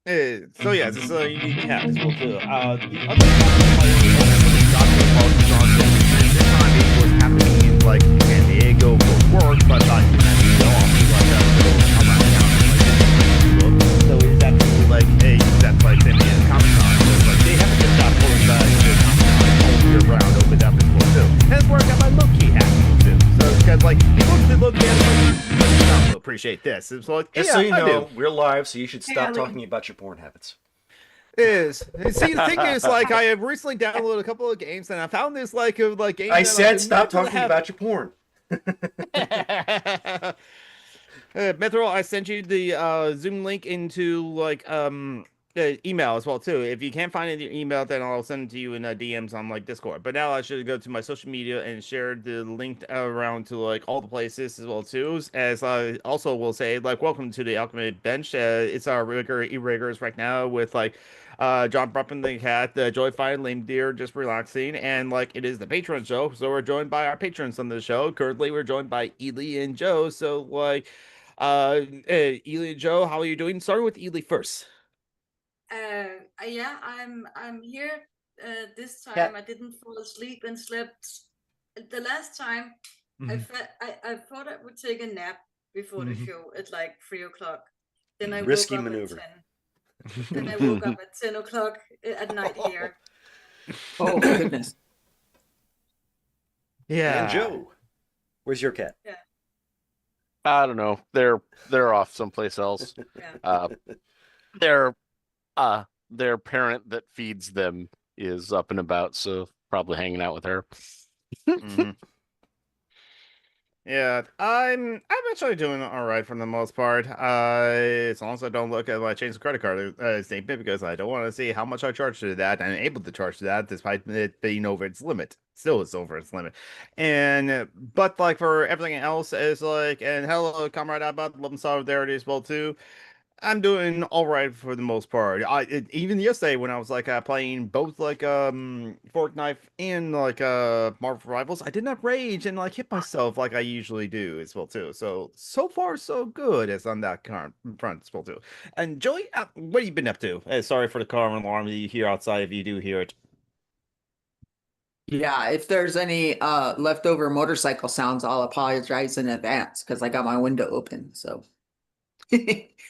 So yeah, this is a unique cat as well too. The other this time it was happening in like San Diego for work, but you know, obviously like around town. So it's actually like that's like San Diego Comic Con. So it's like they haven't just got pulling back to Comic Con all year round, opened up as well too. And it's where I got my Loki hat too. So because like they look at it like, appreciate this. It's like just so you know, we're live, so you should stop talking about your porn habits. Is see the thing is like I have recently downloaded a couple of games and I found this like game. I said stop talking about your porn. Metro, I sent you the Zoom link into like email as well too. If you can't find it in your email, then I'll send it to you in DMs on like Discord. But now I should go to my social media and share the link around to like all the places as well too. As I also will say, like, welcome to the Alchemy bench. It's our riggers right now with like John Bruppin the cat, Joy Fine, Lame Deer, just relaxing, and like it is the Patreon show, so we're joined by our patrons on the show. Currently, we're joined by Ely and Joe. So like, Ely and Joe, how are you doing? Starting with Ely first. Yeah, I'm here. This time Yeah. I didn't fall asleep and slept. The last time I thought I would take a nap before the show at like 3 o'clock. Then I Risky woke up maneuver. at 10. Then I woke up at 10 o'clock at night here. Oh goodness. Yeah. And Joe, where's your cat? Yeah. I don't know. They're off someplace else. Yeah. Their parent that feeds them is up and about, so probably hanging out with her. Yeah, I'm actually doing all right for the most part. As long as I don't look at my change of credit card statement because I don't want to see how much I charge to that. I'm able to charge to that despite it being over its limit. Still, it's over its limit. And but like for everything else, is like and hello, comrade Abbott, love and solidarity as well too. I'm doing all right for the most part. Even yesterday when I was like playing both like Fork Knife and like Marvel Rivals, I did not rage and like hit myself like I usually do as well too. So far so good as on that current front as well too. And Joey, what have you been up to? Sorry for the car alarm that you hear outside if you do hear it. Yeah, if there's any leftover motorcycle sounds, I'll apologize in advance because I got my window open. So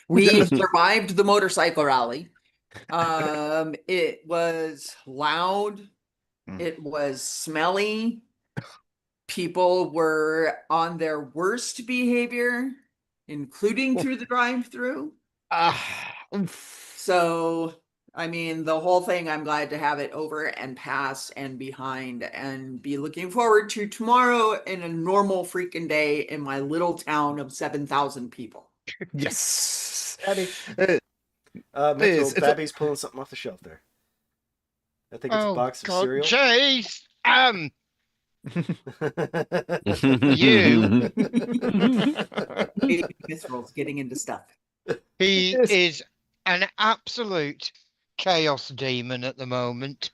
we survived the motorcycle rally. It was loud. It was smelly. People were on their worst behavior, including through the drive-through. So, I mean, the whole thing, I'm glad to have it over and past and behind and be looking forward to tomorrow in a normal freaking day in my little town of 7,000 people. Yes. Babby. Babby's pulling something off the shelf there. I think it's a box of cereal. Jeez. You. Visceral's getting into stuff. He is an absolute chaos demon at the moment.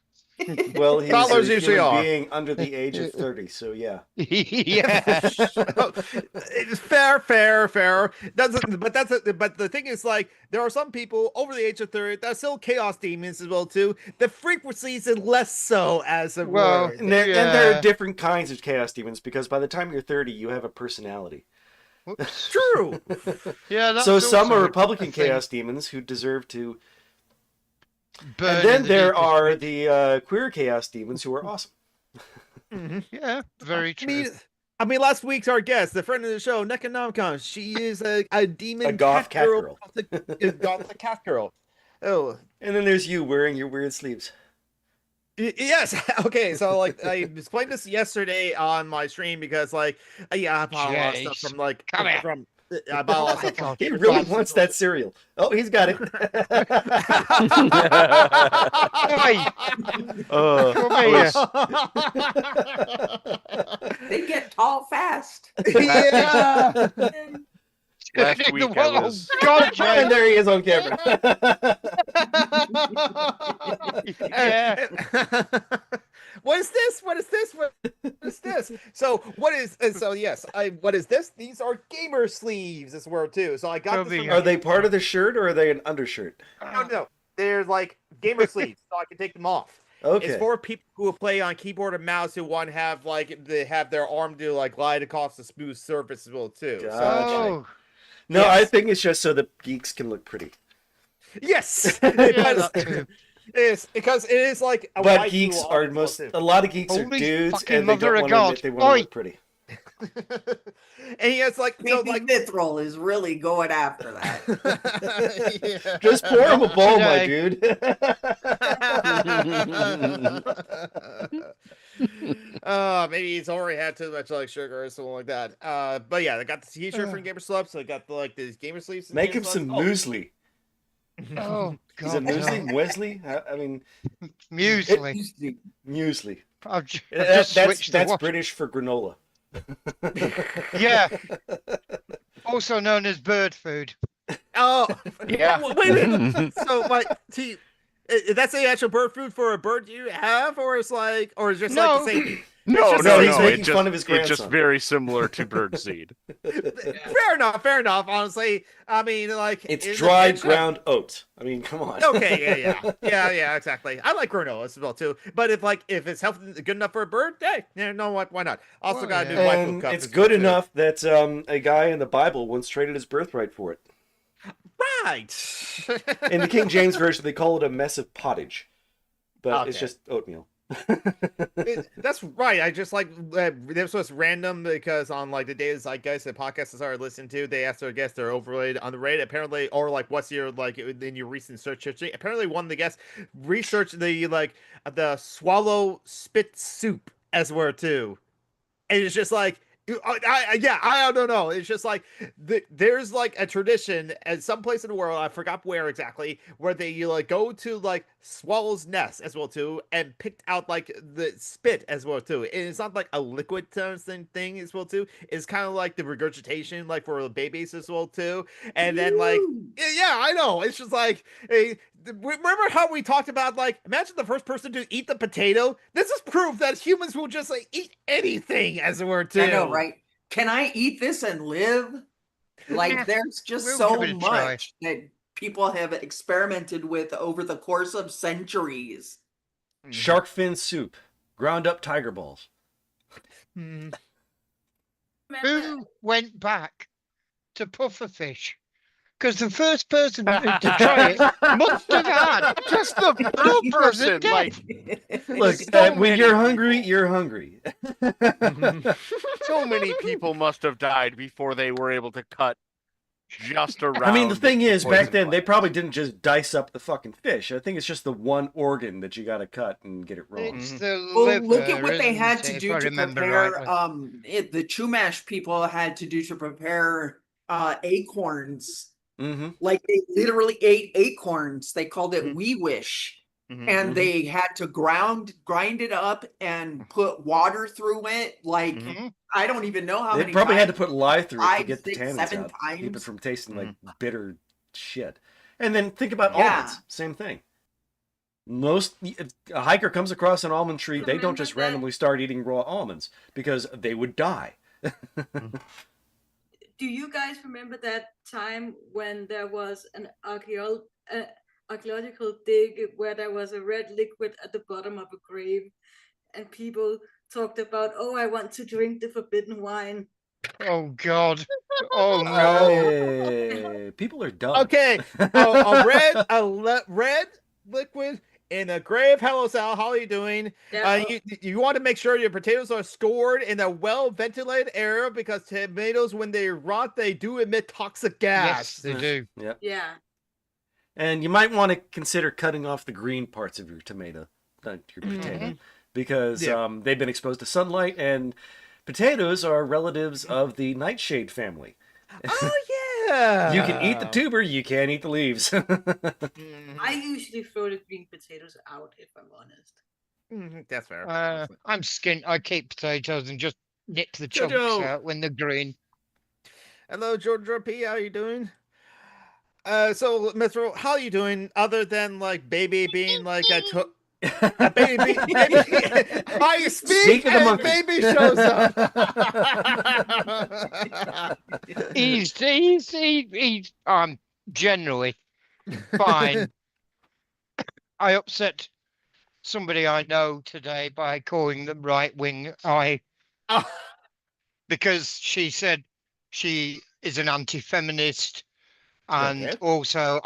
Well, he's Toddlers a usually human are. being under the age of 30, so yeah. Yeah. It's fair. But the thing is, like, there are some people over the age of 30 that are still chaos demons as well too. The frequencies is less so as a word. And there are different kinds of chaos demons because by the time you're 30, you have a personality. True. Yeah. That's So some also are a Republican thing. chaos demons who deserve to. Burn And then in the there deepest are pit. the queer chaos demons who are awesome. Yeah, very true. I mean, last week's our guest, the friend of the show, Necronomicon, she is a demon A goth cat girl. Goth cat girl. Oh. And then there's you wearing your weird sleeves. Yes. Okay. So, like, I explained this yesterday on my stream because, like, yeah, I bought a lot of stuff from, like, Come here. I bought a lot of stuff. He really wants that cereal. Oh, he's got it. They get tall fast. Yeah. Last week I was And there he is on camera. Yeah. What is this? What is this? What is is this? So what is yes, what is this? These are gamer sleeves as well too. So I got this from Are they part of the shirt or are they an undershirt? no. They're like gamer sleeves, so I can take them off. Okay. It's for people who play on keyboard and mouse who want to have like they have their arm to like glide across the smooth surface as well too. Gotcha. Oh, No, Yes. I think it's just so the geeks can look pretty. Yes, yeah, because that too. it's because it is like a But wide geeks tool are as well, most. too. A lot of geeks are Holy dudes, fucking and they mother don't of want to God. admit they want to Oi. look pretty. And he has like so like Mithril is really going after that. Yeah. Just pour him a bowl, my Today. dude. Maybe he's already had too much like sugar or something like that. But yeah, I got the t-shirt from Gamer Slubs. So I got the like these gamer sleeves. from Make Gamer him some Slubs. muesli. Oh, Is it God. muesli? no. Wesley? I mean, Muesli. muesli. I've just That's switched the wash. British for granola. Yeah. Also known as bird food. Oh, Yeah. Wait a minute. So like, that's the actual bird food for a bird you have, or it's like, or is just No. like the same? No, just no, he's no. making It just, fun of his it's just grandson. very similar to birdseed. Fair enough. Fair enough. Honestly, I mean, like It's is it- dried it's- ground oats. I mean, come on. Okay, yeah, exactly. I like granola as well too. But if it's healthy, good enough for a bird, hey, you know what? Why not? Also Well, got a new yeah. white And cup. it's as well, good too. enough that a guy in the Bible once traded his birthright for it. Right. In the King James version, they call it a mess of pottage, but it's Okay. just oatmeal. That's right. I just like this was random because on like the Data Zeitgeist, the podcast I started listening to, they asked their guests they're overrated, underrated, apparently, or like what's your like in your recent search history. Apparently, one of the guests researched the swallow spit soup as well too, and it's just like. I don't know. It's just like there's like a tradition at some place in the world, I forgot where exactly, where they you like go to like swallow's nest as well too, and picked out like the spit as well too. And it's not like a liquid thing as well too. It's kind of like the regurgitation like for babies as well too. And then like yeah, I know. It's just like remember how we talked about like imagine the first person to eat the potato. This is proof that humans will just like eat anything as it were too. I know, right? Can I eat this and live? Like, Yeah, there's just we'll so give it a try. much that people have experimented with over the course of centuries. Shark fin soup, ground up tiger balls. Remember, Who went back to pufferfish? Because the first person to try it must have had. Just the Who first was person, it dead? like Look, so when many you're hungry, you're hungry. so many people must have died before they were able to cut just around. I mean, the thing is, back poison then, they gland. probably didn't just dice up the fucking fish. I think it's just the one organ that you got to cut and get it wrong. It's the Well, liver, look at what they isn't had it, to if do I to remember prepare. rightly. The Chumash people had to do to prepare acorns. Mm-hmm. Like they literally ate acorns. They called it Mhm. wee wish, Mhm. and they had to grind it up and put water through it. Like Mhm. I don't even know how They many. probably had to times. put lye through it to 5, get the 6, tannins 7 out, keep it times. from tasting like bitter shit. And then think about Yeah. almonds, same thing. Most if a hiker comes across an almond tree, they don't Remember just that- randomly start eating raw almonds because they would die. do you guys remember that time when there was an archaeological dig where there was a red liquid at the bottom of a grave, and people talked about, oh, I want to drink the forbidden wine. Oh God! Oh no! Hey, people are dumb. Okay, red liquid in a grave. Hello, Sal. How are you doing? Yeah, You want to make sure your potatoes are stored in a well ventilated area because tomatoes, when they rot, they do emit toxic Yes, gas. they do. yeah. And you might want to consider cutting off the green parts of your tomato, not your potato, because Yeah. they've been exposed to sunlight, and potatoes are relatives of the nightshade family. Oh yeah. You can eat the tuber, you can't eat the leaves. I usually throw the green potatoes out, if I'm honest. That's fair. I'm skint. I keep potatoes and just nip the chunks Jojo. out when they're green. Hello, Georgia P. How you doing? So, Mr. How are you doing? Other than like baby being like baby, I speak Speak of the and monkey. baby shows up. He's generally fine. I upset somebody I know today by calling them right wing. Because she said she is an anti-feminist, and Okay. also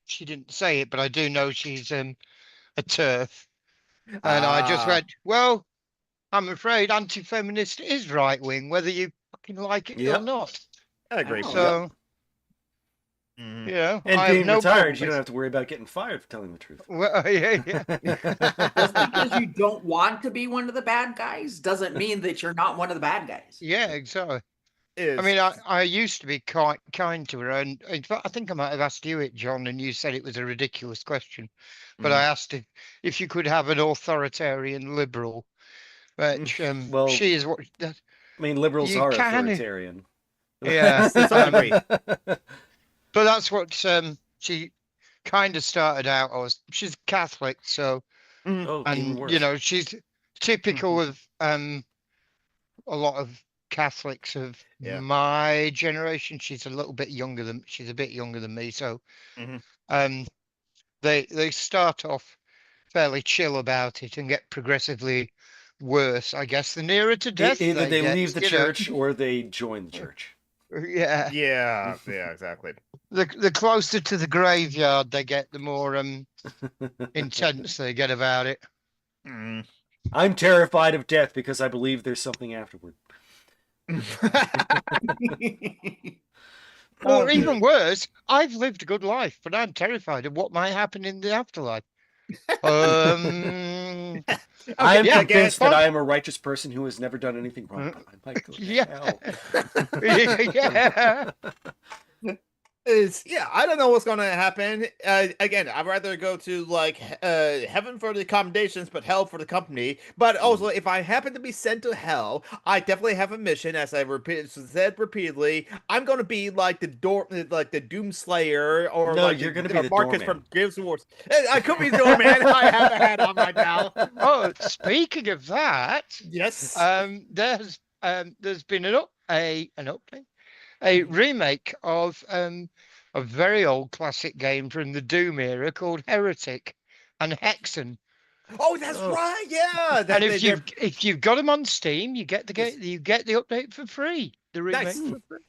she didn't say it, but I do know she's a TERF, and I just went, well, I'm afraid anti-feminist is right wing, whether you fucking like it or Yep. not. I agree. Oh, So, Mhm. I And have being no retired, problem you don't with- have to worry about getting fired for telling the truth. Well, yeah. Just because you don't want to be one of the bad guys doesn't mean that you're not one of the bad guys. Yeah, exactly. Is I mean, I used to be quite kind to her, and in fact, I think I might have asked you it, John, and you said it was a ridiculous question. But I asked if you could have an authoritarian liberal, which Well, she is what I mean, liberals you are can, authoritarian. yeah. to some degree. But that's what she kind of started out as. She's Catholic, so Oh, even and worse. she's typical of a lot of Catholics of Yeah. my generation. She's a bit younger than me, so Mhm. they start off fairly chill about it and get progressively worse, I guess, the nearer to death Either they get, leave the you know. church or they join the church. Yeah, Yeah, exactly. the closer to the graveyard they get, the more intense they get about it. Mm. I'm terrified of death because I believe there's something afterward. Or even worse, I've lived a good life, but I'm terrified of what might happen in the afterlife. I am yeah, convinced fine. that I am a righteous person who has never done anything wrong. But I might go to Yeah. hell. Yeah. I don't know what's gonna happen. Again, I'd rather go to like heaven for the accommodations, but hell for the company. But also, if I happen to be sent to hell, I definitely have a mission. As I said repeatedly, I'm gonna be like the Doomslayer, or No, like you're gonna be the Marcus doorman. from Gears of War. I could be the doorman. I have a hat on right now. Oh, speaking of that, Yes. there's been an update, a remake of a very old classic game from the Doom era called Heretic and Hexen. Oh, that's right. Yeah. And if you've got them on Steam, you get the update for free. The remake Nice. for free.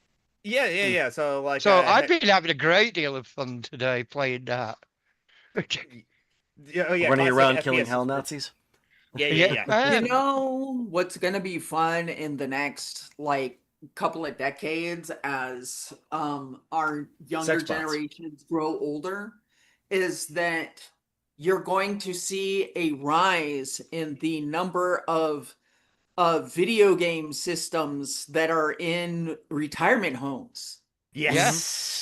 Yeah. So like, So I've been having a great deal of fun today playing that. yeah, Running classic around FPS killing is hell pretty- Nazis. Yeah. You know what's gonna be fun in the next like couple of decades as our younger Sex bots. generations grow older is that you're going to see a rise in the number of video game systems that are in retirement homes. Yes.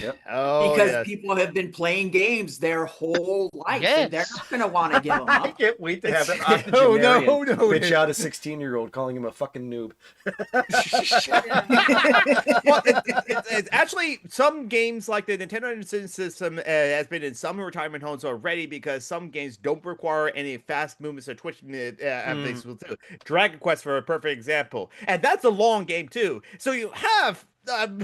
Yep. Oh, Because yes. people have been playing games their whole life and they're Yes. not going to want to give them I up. can't wait to have an It's- octogenarian no. bitch out a 16-year-old calling him a fucking noob. Well, it's actually some games like the Nintendo Entertainment System has been in some retirement homes already because some games don't require any fast movements or twitching things will do. Dragon Quest for a perfect example, and that's a long game too. So you have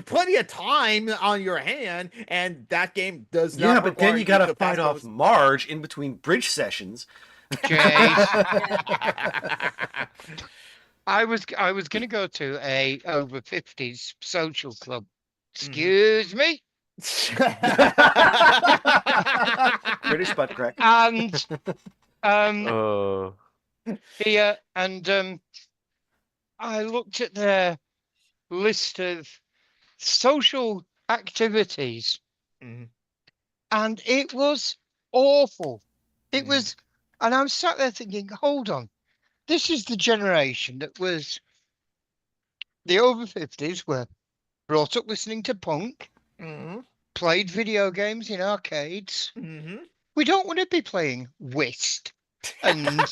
plenty of time on your hand, and that game does not. Yeah, but then require you gotta to fight fast off movements. Marge in between bridge sessions. I was going to go to a over 50s social club. Excuse me. British butt crack. And Yeah. I looked at their list of social activities, Mhm. and it was awful. It Mhm. was, and I was sat there thinking, hold on, this is the generation that was the over 50s were brought up listening to punk, played video games in arcades. We don't want to be playing whist. And I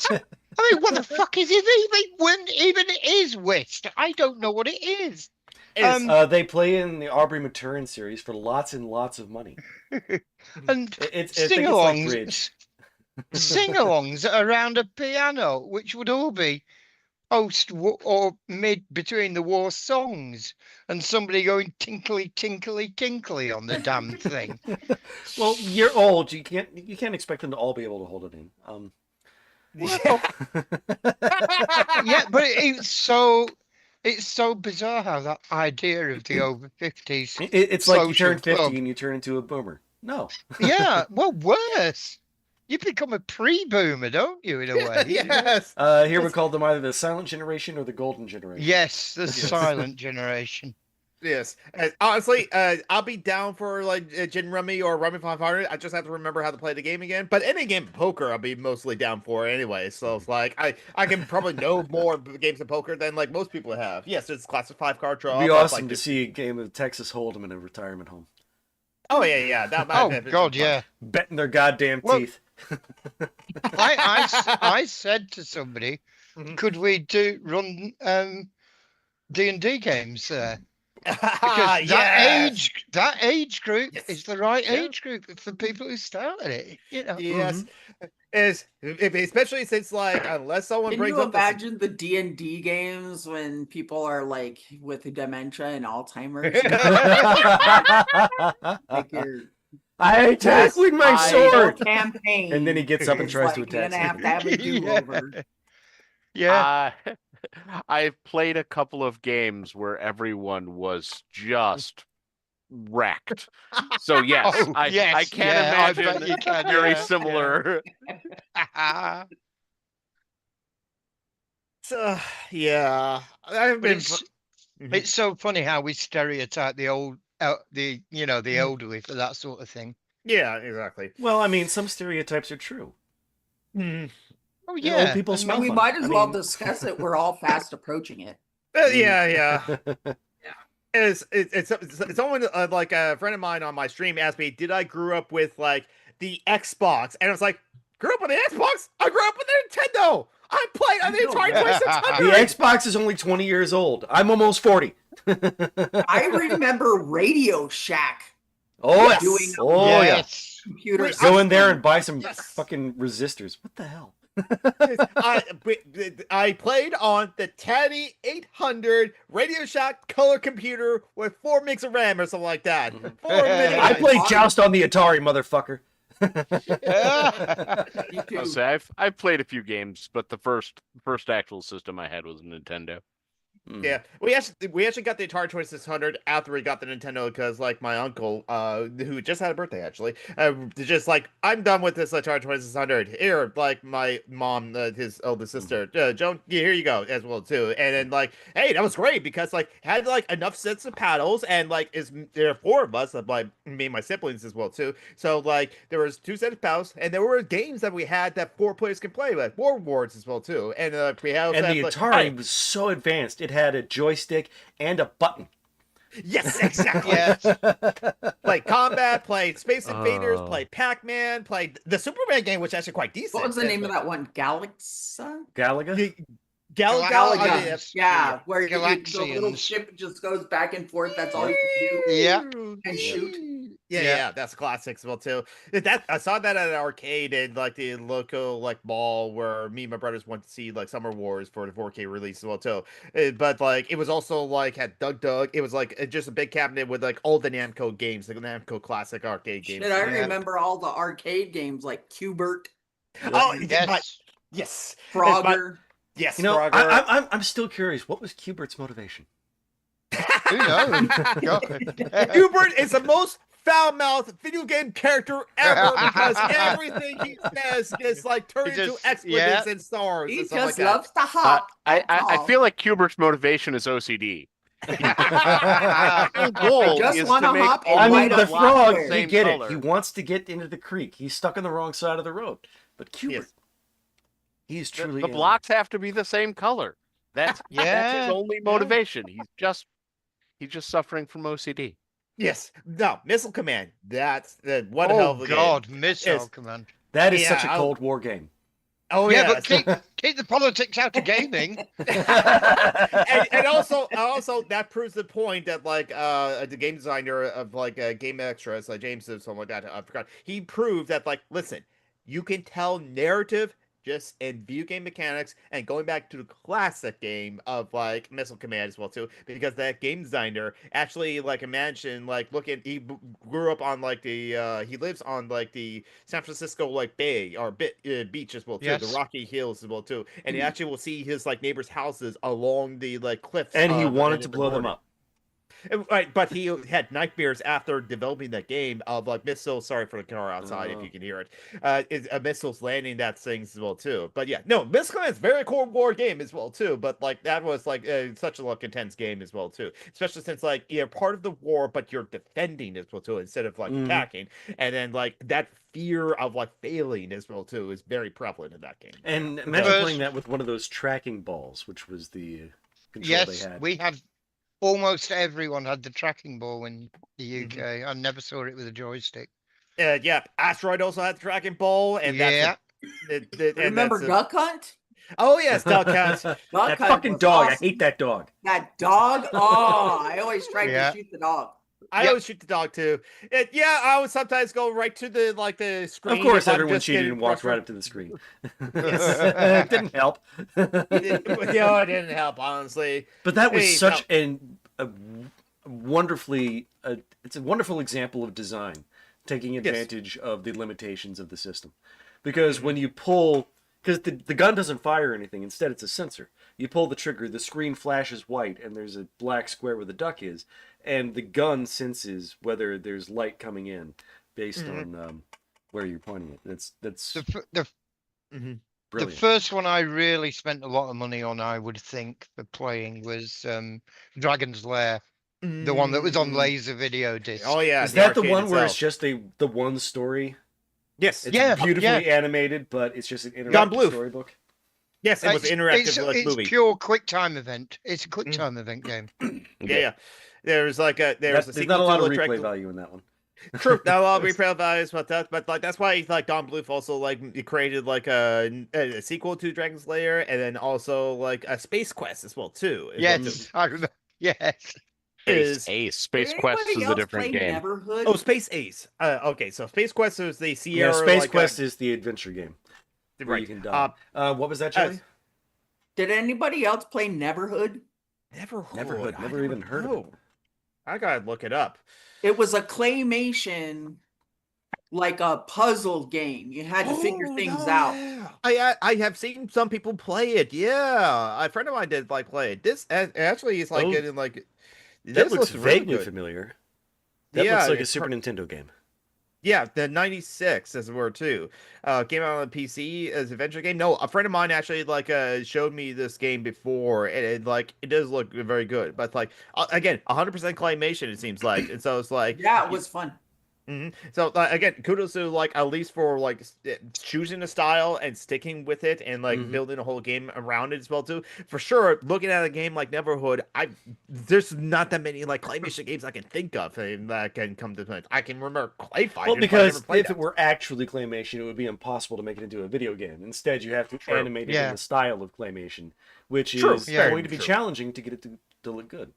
mean, what the fuck is it? When even it is whist, I don't know what it is. They play in the Aubrey Maturin series for lots and lots of money. And I think it's like sing-alongs. bridge. sing-alongs around a piano, which would all be or mid between the war songs, and somebody going tinkly, tinkly, tinkly on the damn thing. Well, you're old. You can't expect them to all be able to hold it in. Well, yeah, but it's so bizarre how that idea of the over 50s. It's like you social turn 50 club. and you turn into a boomer. No. Yeah, well, worse. You become a pre-boomer, don't you, in a way? Yes. Here we call them either the silent generation or the golden generation. Yes, the silent generation. Yes. Honestly, I'll be down for like Gin Rummy or Rummy 500. I just have to remember how to play the game again. But any game of poker, I'll be mostly down for anyway. So it's like I can probably know more games of poker than like most people have. Yes, it's classic 5 card draw. It'd be but, awesome like, to see a game of Texas Hold'em in a retirement home. Oh yeah. That might Oh have been God, some fun. yeah. Betting their goddamn Well, teeth. I said to somebody, Mhm. could we run D&D games there? Because Yes! that age group Yes. is the right Yeah. age group for people who started it. You know. Yes. Especially since like unless someone Can brings you up the imagine the D&D games when people are like with dementia and Alzheimer's? Like you're I attack with my I- sword. campaign. And then he gets up and It's tries to like, you're attack gonna have to have a do-over. Yeah. I've played a couple of games where everyone was just wrecked. So yes, Oh, I yes, can't yeah, I imagine bet you can, very yeah, similar. So, yeah. I've But been it's so funny how we stereotype the elderly for that sort of thing. Yeah, exactly. Well, I mean, some stereotypes are true. Mm. Oh And yeah, old people and smell And we fun. might as I well mean- discuss it. We're all fast approaching it. Yeah. It's someone like a friend of mine on my stream asked me, did I grew up with like the Xbox? And I was like, grew up with the Xbox? I grew up with the Nintendo. I played on the Atari The 2600. Xbox is only 20 years old. I'm almost 40. I remember Radio Shack Oh, yes. doing Oh, yeah. yes. computer. Wait, Go in there and buy some Yes. fucking resistors. What the hell? I played on the Teddy 800 Radio Shack color computer with 4 megs of RAM or something like that. 4 mini. I played Joust on the Atari, motherfucker. You too. I'll say I've played a few games, but the first actual system I had was a Nintendo. Yeah, we actually got the Atari 2600 after we got the Nintendo because like my uncle, who just had a birthday actually, just like I'm done with this Atari 2600. Here, like my mom, his oldest sister, Joan, yeah, here you go as well too. And then like, hey, that was great because like had like enough sets of paddles and like there are 4 of us, like me and my siblings as well too. So like there was 2 sets of paddles and there were games that we had that 4 players can play, like War Wars as well too. And we had And the like, Atari was so advanced. It had a joystick and a button. yes, exactly. Yes. Played Combat, played Space Invaders, Oh. played Pac-Man, played the Superman game, which is actually quite decent. What was the name of that one? Galaxa? Galaga? Galaga? Galaga. Yeah, where the little Galaxians. ship just goes back and forth. That's all you can do. Yeah. And shoot. Yeah, that's classic as well too. That I saw that at an arcade in like the local like mall where me and my brothers went to see like Summer Wars for the 4K release as well too. But like it was also like had Doug. It was like just a big cabinet with like all the Namco games, the Namco classic arcade games. Shit, I Yeah. remember all the arcade games like Cubert, Oh Yes. yes, Frogger. yes. You know, Frogger. I'm still curious. What was Cubert's motivation? Who knows? God. Hubert is the most foul-mouthed video game character ever because everything he says is like turned He into just- expletives yeah. and stars He and just stuff like that. loves to hop. I feel like Kubert's motivation is OCD. His goal just is wanna to make hop and all I mean, light the up blocks frog, square. you same get color. it. He wants to get into the creek. He's stuck on the wrong side of the road. But Cubert, Yes. he's The, truly the alien. blocks have to be the same color. That's his Yeah. only motivation. He's just suffering from OCD. Yes, no, Missile Command. That's what hell Oh of a God, game. Missile Yes. Command. That is Yeah, such a Cold War game. Oh yeah, yeah, but keep the politics out of gaming. and also that proves the point that like the game designer of like Game Extras, like James or something like that, I forgot. He proved that like, listen, you can tell narrative just in view game mechanics and going back to the classic game of like Missile Command as well too, because that game designer actually like imagine like grew up on like the he lives on like the San Francisco like bay or beach as well too, the Yes. Rocky Hills as well too, and he actually will see his like neighbors' houses along the like cliffs, And he wanted and to it blow them recorded. up. Right, but he had nightmares after developing that game of like missiles. Sorry for the car outside if Oh. you can hear it. Missiles landing that things as well too. But yeah, no, Missile Command is a very Cold War game as well too. But like that was like such a like intense game as well too. Especially since like you're part of the war, but you're defending as well too instead of like attacking. And then like that fear of like failing as well too is very prevalent in that game. And Yeah. imagine First- playing that with one of those tracking balls, which was the control they Yes, had. we had almost everyone had the tracking ball in the Mhm. UK. I never saw it with a joystick. Yeah, Asteroid also had the tracking ball, and Yeah. Remember Duck Hunt? Oh yes, Duck Hunt. Duck That Hunt fucking was dog. I awesome. hate that dog. That dog. Oh, I always tried Yeah. to shoot the dog. I Yep. always shoot the dog too. Yeah, I would sometimes go right to the like the screen. Of course, if I'm everyone just cheated getting and walked right frustrated. up to the screen. Yes. It didn't help. Yeah, it didn't help honestly. But that was Hey, such a wonderfully, it's a wonderful example of design, taking advantage of the limitations of the system. Because when you pull, because the gun doesn't fire anything, instead it's a sensor. You pull the trigger, the screen flashes white, and there's a black square where the duck is, and the gun senses whether there's light coming in based on where you're pointing it. That's The Mhm. brilliant. first one I really spent a lot of money on, I would think, for playing was Dragon's Lair, the one that was on Mm. laser video disc. Oh yeah, Is that the arcade one where it's itself. just the one story? Yes, It's Yeah, beautifully animated, but it's just an interactive Gone Blue. storybook. yes, it was interactive like it's movie. pure quick time event. It's a quick time event game. Yeah. There's like a There's sequel not a lot to of the replay Drag- value in that one. True, not a lot of replay values, but like that's why like Don Bluth also like he created like a sequel to Dragon's Lair, and then also like a Space Quest as well too. Yes, I remember. Yes. Is Space Did Quest anybody is a else different play game. Neverhood? oh Space Ace. Okay, so Space Quest is the Sierra. Yeah, Space like, Quest is the adventure game where right. you can die. What was that, Charlie? Did anybody else play Neverhood? Neverhood. I Never don't even heard of know. it. I gotta look it up. It was a claymation, like a puzzle game. You had to figure things out. Yeah. I have seen some people play it. Yeah, a friend of mine did like play it. This actually is like Oh, getting like. That This looks really vaguely good. familiar. That Yeah, looks like a it's Super Nintendo game. Yeah, the 96 as it were too. Came out on PC as an adventure game. No, a friend of mine actually like showed me this game before, and it does look very good. But like again, 100% claymation it seems like, and so it's like Yeah, it was fun. So again, kudos to like at least for like choosing a style and sticking with it and like building a whole game around it as well too. For sure, looking at a game like Neverhood, there's not that many like claymation games I can think of that can come to mind. I can remember Clay Fighters. Well, but I because never played if it were actually claymation, it would be impossible to make it into a video game. Instead, you have to True. animate it in Yeah. the style of claymation, which True, is very going to be true. challenging to get it to look good.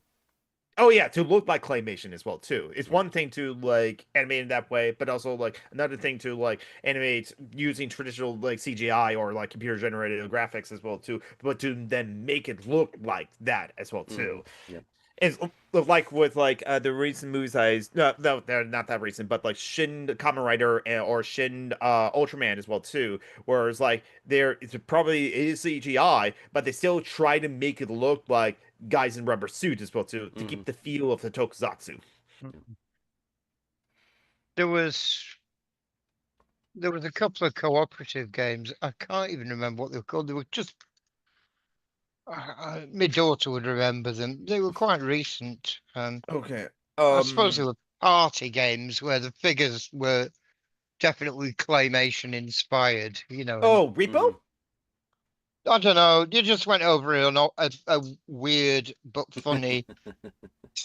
Oh yeah, to look like claymation as well too. It's one thing to like animate it that way, but also like another thing to like animate using traditional like CGI or like computer generated graphics as well too, but to then make it look like that as well too. Yeah. It's like with like the recent movies no, they're not that recent, but like Shin Kamen Rider or Shin Ultraman as well too, where it's like it's probably it is CGI, but they still try to make it look like guys in rubber suits as well too, to keep the feel of the tokusatsu. There was a couple of cooperative games. I can't even remember what they were called. They were just my daughter would remember them. They were quite recent. Okay. I suppose they were party games where the figures were definitely claymation inspired. You know. Oh, Repo? I don't know. You just went over it on a weird but funny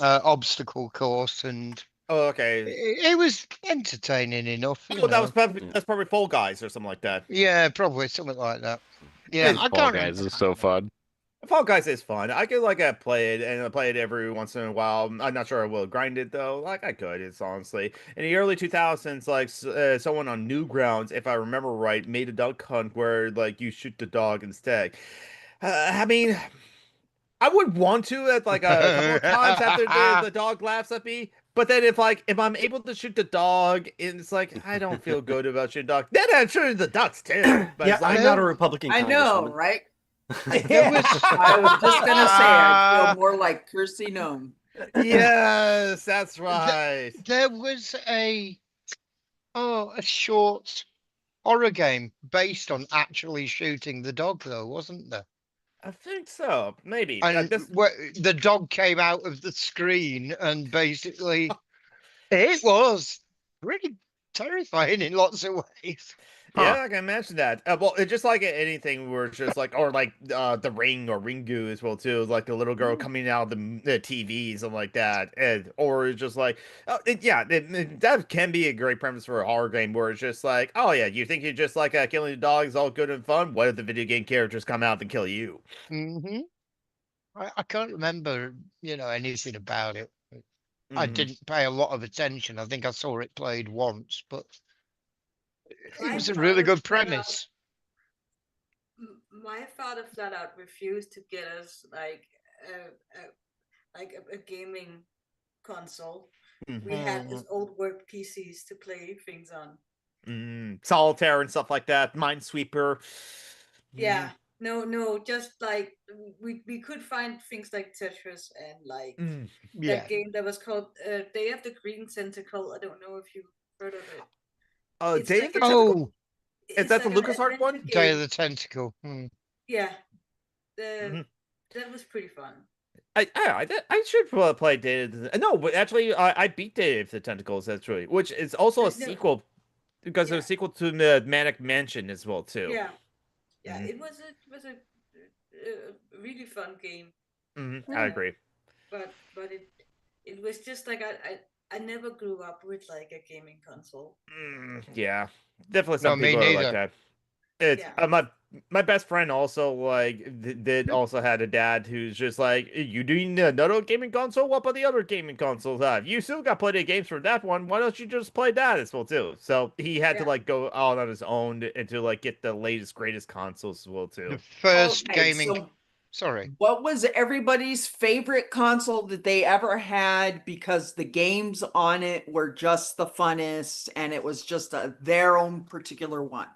obstacle course, and Oh, okay. it was entertaining enough. You Oh, that know. was that's probably Fall Guys or something like that. Yeah, probably something like that. Yeah, I Fall can't. Guys is so fun. Fall Guys is fun. I could play it and play it every once in a while. I'm not sure I will grind it though. Like I could. It's honestly in the early 2000s. Someone on Newgrounds, if I remember right, made a duck hunt where like you shoot the dog instead. I mean, I would want to at like a couple of times after the dog laughs at me. But then if I'm able to shoot the dog, it's like I don't feel good about shooting dog. Then I'm shooting the ducks too. But Yeah, it's like I'm not a Republican I know, congresswoman. right? There was I was just gonna say I feel more like Kirsty Gnome. yes, that's th- right. there was a short horror game based on actually shooting the dog, though, wasn't there? I think so. Maybe. And This the dog came out of the screen, and basically it was pretty terrifying in lots of ways. Yeah, I can imagine that. Well, it's just like anything where it's just like, or like the Ring or Ringu as well too, like the little girl coming out of the TV, something like that, and or it's just like, that can be a great premise for a horror game where it's just like, oh yeah, you think you're just like killing the dogs, all good and fun. What if the video game characters come out and kill you? Hmm. I can't remember, anything about it. I Hmm. didn't pay a lot of attention. I think I saw it played once, but it My was a really father good flat out, premise. my father flat out refused to get us a gaming console. Hmm. We had his Mm. old work PCs to play things on. Solitaire and stuff like that, Minesweeper. Yeah, no, just like we could find things like Tetris and like Mm. that Yeah. game that was called Day of the Green Tentacle. I don't know if you heard of it. It's Day of like the a, Tentacle. Oh, Is it's that the like an LucasArts adventure one? Day of game. the Tentacle. Yeah, the Mhm. that was pretty fun. I should play Data. No, but actually, I beat Data of the Tentacles. Actually, which is also a No, sequel because it yeah, was a sequel to the Manic Mansion as well too. yeah, yeah. Hmm. It was a really fun game. I Uh, agree. but it was just like I never grew up with like a gaming console. Yeah, definitely No, some me people are like neither. that. It's Yeah, my best friend also did also had a dad who's just like, you doing another gaming console? What about the other gaming consoles have? You still got plenty of games for that one. Why don't you just play that as well too? So he had to yeah. like go out on his own and to like get the latest greatest consoles as well The too. first Okay, gaming. so Sorry. what was everybody's favorite console that they ever had because the games on it were just the funnest and it was just their own particular one?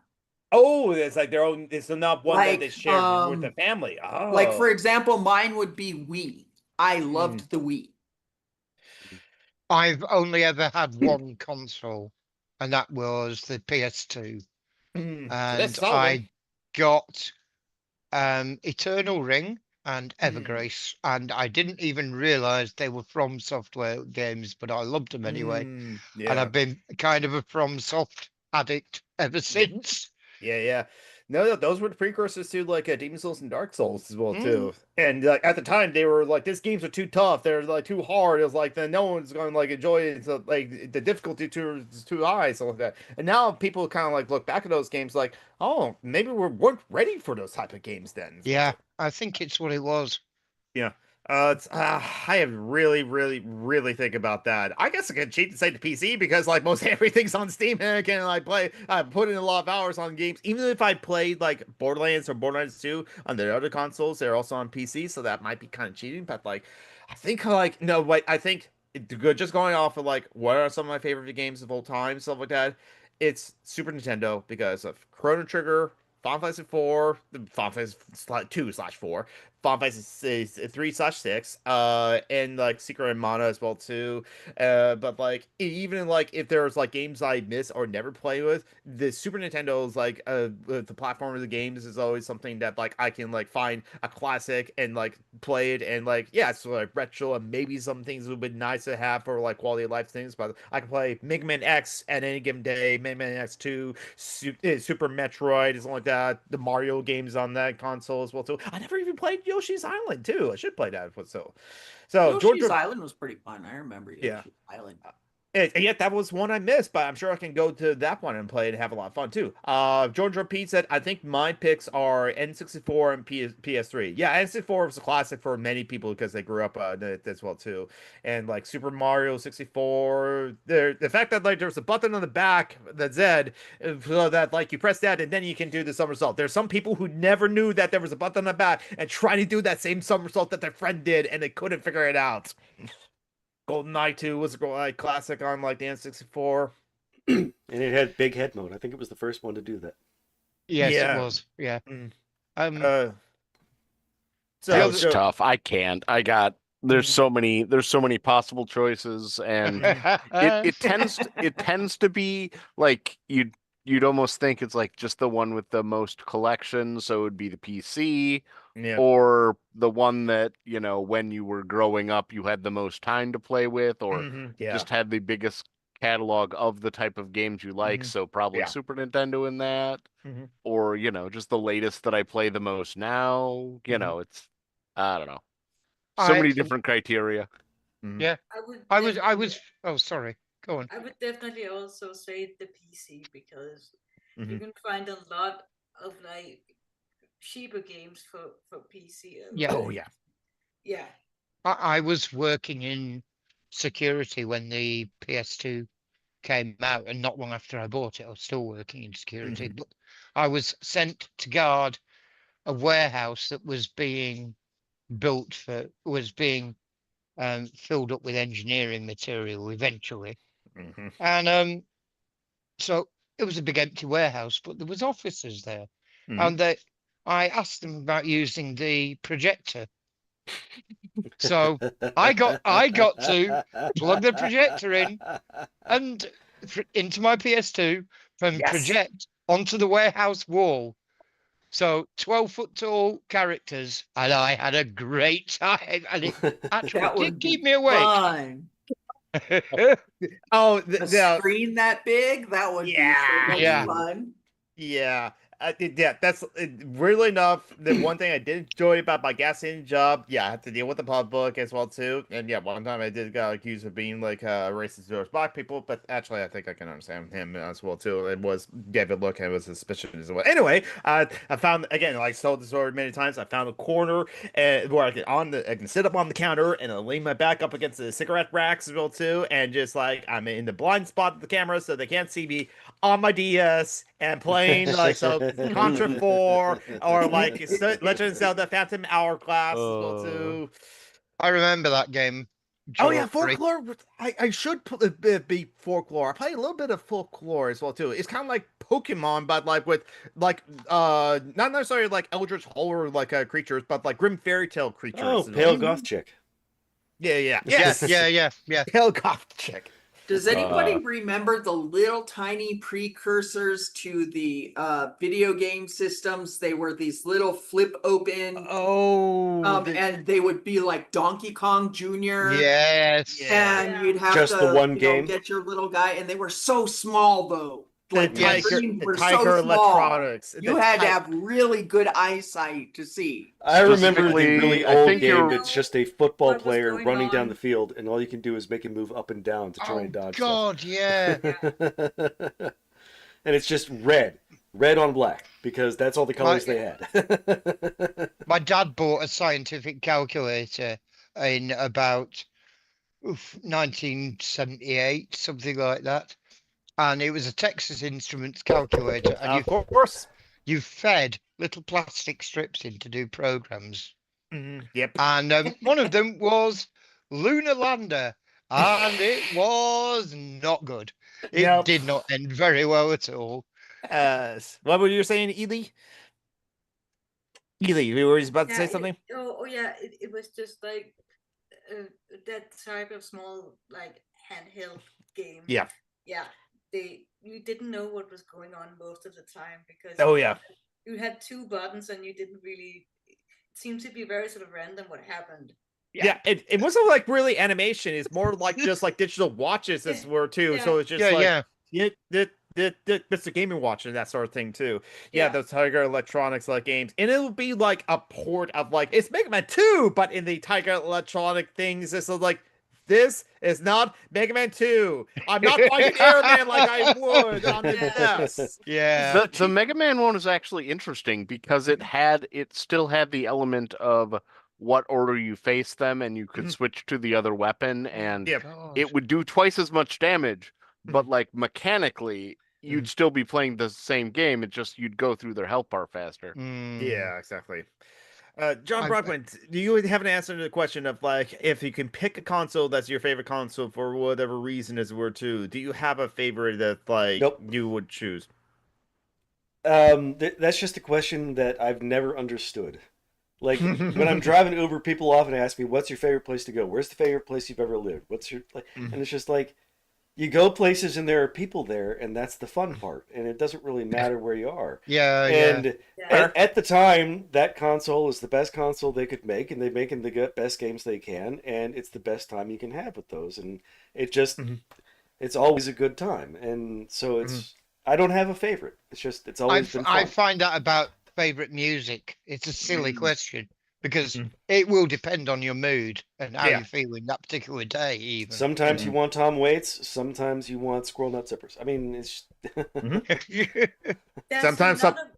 Oh, it's like their own. It's not one that they Like, shared with the family. like for Oh. example, mine would be Wii. I Mm. loved the Wii. I've only ever had one console, and that was the PS2. That's And solid. I got Eternal Ring and Mm. Evergrace, and I didn't even realize they were From Software games, but I loved them anyway. And Yeah. I've been kind of a From Soft addict ever since. Yeah. No, those were the precursors to like Demon Souls and Dark Souls as well Mm, too. And like at the time, they were like, "These games are too tough. They're like too hard." It was like, then no one's going to like enjoy it. So like the difficulty is too high, so like that. And now people kind of like look back at those games like, "Oh, maybe we weren't ready for those type of games then." As well yeah, too. I think it's what it was. Yeah. I have really think about that. I guess I can cheat and say the PC because like most everything's on Steam and I can like play. I put in a lot of hours on games. Even if I played like Borderlands or Borderlands 2 on the other consoles, they're also on PC, so that might be kind of cheating. But like, I think like no, wait, I think good. Just going off of like what are some of my favorite games of all time, stuff like that. It's Super Nintendo because of Chrono Trigger, Final Fantasy 4, Final Fantasy 2/4. Final Fantasy 3/6, and like Secret and Mana as well too. But like even like if there's like games I miss or never play with, the Super Nintendo's like the platform of the games is always something that like I can like find a classic and like play it and like yeah, it's like retro and maybe some things would be nice to have for like quality of life things. But I can play Mega Man X at any given day, Mega Man X2, Super Metroid, something like that. The Mario games on that console as well too. I never even played Yoshi's Island too. I should play that. So George, Yoshi's Island was pretty fun. I remember yeah. Yoshi's Island. Yeah, that was one I missed, but I'm sure I can go to that one and play and have a lot of fun too. George Repeat said, I think my picks are N64 and PS3. Yeah, N64 was a classic for many people because they grew up it as well too. And like Super Mario 64, the fact that like there's a button on the back that said so that like you press that and then you can do the somersault. There's some people who never knew that there was a button on the back and trying to do that same somersault that their friend did and they couldn't figure it out. GoldenEye 2 was a like classic on like the N64. And it had big head mode. I think it was the first one to do that. Yes, it Yeah. was. Yeah. Mm. Um, So That was so- tough. I can't. There's so many possible choices, and it tends to be like you'd almost think it's like just the one with the most collections, so it would be the PC, yeah. or the one that, when you were growing up you had the most time to play with, or Yeah. just had the biggest catalog of the type of games you like, so probably Yeah. Super Nintendo in that, Mhm. or just the latest that I play the most now. It's, I don't know, so many different criteria. yeah. I was. Oh, sorry. Go on. I would definitely also say the PC because you Mhm. can find a lot of like cheaper games for PC. Yeah. Oh yeah. Yeah. I was working in security when the PS2 came out, and not long after I bought it, I was still working in security. Mhm. But I was sent to guard a warehouse that was being filled up with engineering material eventually. Mhm. And so it was a big empty warehouse, but there was officers there, Mhm. and I asked them about using the projector. So I got to plug the projector in and into my PS2 and Yes. project onto the warehouse wall. So 12-foot tall characters, and I had a great time, and it actually That did would keep be me awake. fun. Oh, A yeah. screen that big, that would be so Yeah. much Yeah. fun. Yeah. That's really enough. The one thing I did enjoy about my gas station job, yeah, I had to deal with the public as well too. And yeah, one time I did get accused of being like racist towards black people, but actually I think I can understand him as well too. It was gave a look and it was suspicious as well. Anyway, I found again, like told the story many times. I found a corner where I can sit up on the counter and I'll lean my back up against the cigarette racks as well too, and just like I'm in the blind spot of the camera so they can't see me on my DS and playing like Contra 4 or like Legend of Zelda Phantom Hourglass as well too. I remember that game. Oh yeah, Jory. Folklore. I should be Folklore. I play a little bit of Folklore as well too. It's kind of like Pokemon, but like with like not necessarily like Eldritch horror like creatures, but like grim fairy tale creatures. Oh, as Pale well. Goth Chick. Yeah. Yes, yeah. Pale Goth Chick. Does anybody remember the little tiny precursors to the video game systems? They were these little flip open, Oh, and they would be like Donkey Kong Jr. Yes. Yeah. And you'd have Just to the one game? get your little guy, and they were so small though. Like the my Tiger, screens the were Tiger so small. Electronics. You The had to Ti- have really good eyesight to see. I remember the Specifically, really I old think game you're- that's just a football What was player going running down on? the field, and all you can do is make him move up and down to try Oh and dodge God, yeah. stuff. And it's just red on black, because that's all the colors they had. My dad bought a scientific calculator in about 1978, something like that. And it was a Texas Instruments calculator, and of course. you fed little plastic strips in to do programs. Yep. And one of them was Lunar Lander, and it was not good. It Nope. did not end very well at all. What were you saying, Ely? Ely, you were about to say something? Yeah, it was just like that type of small like handheld game. Yeah. You didn't know what was going on most of the time because Oh yeah. you had two buttons and you didn't really. It seemed to be very sort of random what happened. Yeah, it wasn't like really animation. It's more like just like digital watches as were too. Yeah. So it's just Yeah, like Mr. Gaming Watch and that sort of thing too. Yeah, Yeah. those Tiger Electronics like games, and it'll be like a port of like it's Mega Man 2, but in the Tiger Electronic things, it's like this is not Mega Man 2. I'm not fighting Airman like I would on the Yeah. NES. Yeah. The Mega Man one is actually interesting because it still had the element of what order you face them, and you could switch to the other weapon, and Yep. God. it would do twice as much damage, but like mechanically, you'd still be playing the same game. It just you'd go through their health bar faster. Yeah, exactly. John I- Brockman, do you have an answer to the question of like if you can pick a console that's your favorite console for whatever reason as were to, do you have a favorite that like Nope. you would choose? That's just a question that I've never understood. Like when I'm driving Uber, people often ask me, "What's your favorite place to go? Where's the favorite place you've ever lived? What's your like?" And it's just like you go places and there are people there, and that's the fun part. And it doesn't really matter where you are. Yeah, And Yeah. at the time, that console is the best console they could make, and they're making the best games they can, and it's the best time you can have with those. And it just, it's always a good time. And so it's, I don't have a favorite. It's just, it's always been fun. I find out about favorite music. It's a silly question because it will depend on your mood and how Yeah. you feel in that particular day. Even Sometimes you want Tom Waits, sometimes you want Squirrel Nut Zippers. I mean, it's There's Sometimes another-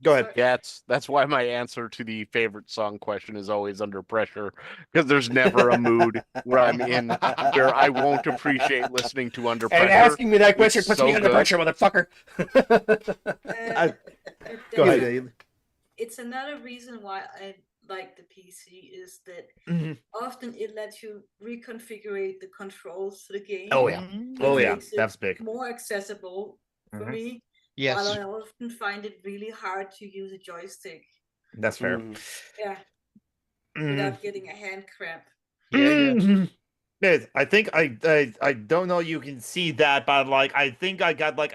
Go ahead. Sorry. Yeah, that's why my answer to the favorite song question is always under pressure, because there's never a mood where I'm in where I won't appreciate listening to Under Pressure. and asking me that question It's puts so me under good. pressure, motherfucker. Uh, Go there's- ahead. It's another reason why I like the PC is that Mhm. often it lets you reconfigure the controls to the game. Oh yeah. Mm, Oh which yeah. makes it That's big. more accessible for Mhm. me. yes. While I often find it really hard to use a joystick. That's fair. Yeah, Mhm. without getting a hand cramp. Yeah, yeah. Mhm. Yes, I think I don't know you can see that, but like I think I got like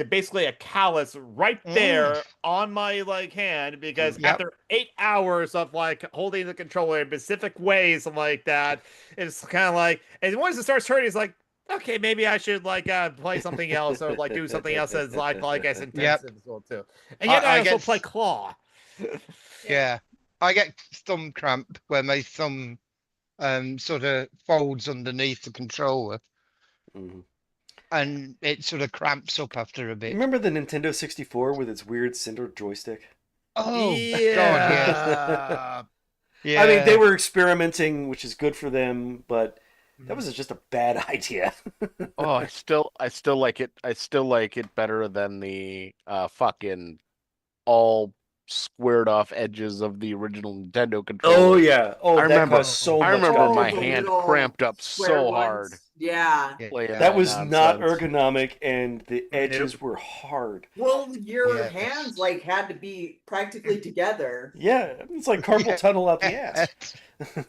basically a callus right there on my like hand because Yep. after 8 hours of like holding the controller in specific ways like that, it's kind of like and once it starts hurting, it's like okay, maybe I should like play something else or like do something else that's like as intensive as well too. And yet I also get- play claw. Yeah. I get thumb cramp where my thumb sort of folds underneath the controller and it sort of cramps up after a bit. Remember the Nintendo 64 with its weird cinder joystick? Oh God, yeah. yeah. I mean, they were experimenting, which is good for them, but that was just a bad idea. Oh, I still like it. I still like it better than the fucking all squared off edges of the original Nintendo controller. Oh yeah. Oh, I that remember- caused so I much remember goddamn my trouble. hand little cramped up square so ones. hard. Yeah. Playing That was nonsense. not ergonomic, and the edges were hard. Well, your Yes. hands like had to be practically together. Yeah, it's like carpal tunnel out the ass.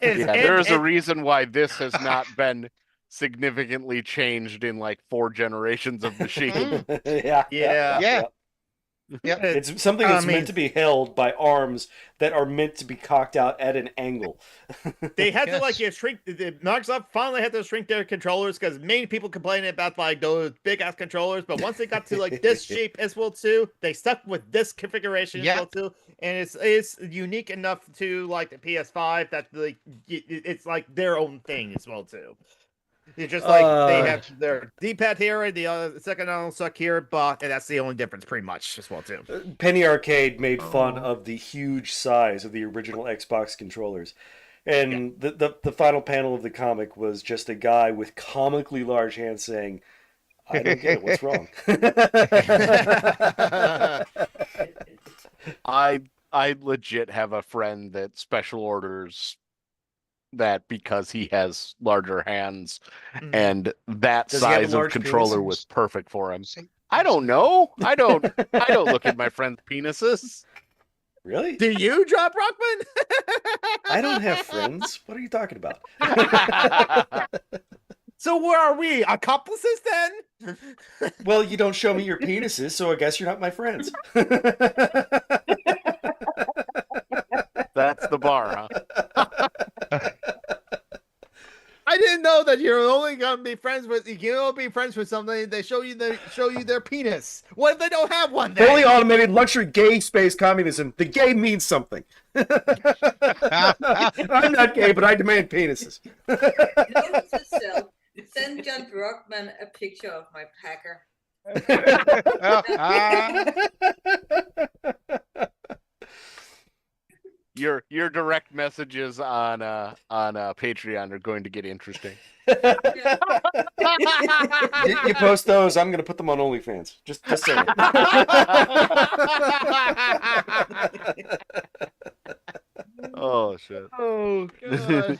Yeah, there is a reason why this has not been significantly changed in like 4 generations of machine. Yeah. Yeah. Yep. It's something that's meant to be held by arms that are meant to be cocked out at an angle. They had to like Yes. shrink. Microsoft finally had to shrink their controllers because many people complaining about like those big ass controllers. But once they got to like this shape as well too, they stuck with this configuration as well too, and it's unique enough to like the PS5 that like it's like their own thing as well too. It's just like they have their D-pad here and the second on suck here, but and that's the only difference pretty much as well too. Penny Arcade made fun of the huge size of the original Xbox controllers. And the final panel of the comic was just a guy with comically large hands saying, I don't get it, what's wrong? I legit have a friend that special orders that because he has larger hands, and that Does he have a size of large controller penis? was perfect for him. I don't know. I don't look at my friend's penises. Really? Do you, John Brockman? I don't have friends. What are you talking about? So where are we? Accomplices then? Well, you don't show me your penises, so I guess you're not my friends. That's the bar, huh? I didn't know know that you're only gonna be friends with you can only be friends with somebody they show you their penis. What if they don't have one then? Fully automated luxury gay space communism. The gay means something. I'm not gay, but I demand penises. Note to self, send John Brockman a picture of my packer. Your direct messages on Patreon are going to get interesting. You post those, I'm going to put them on OnlyFans. Just saying. Oh shit. Oh god.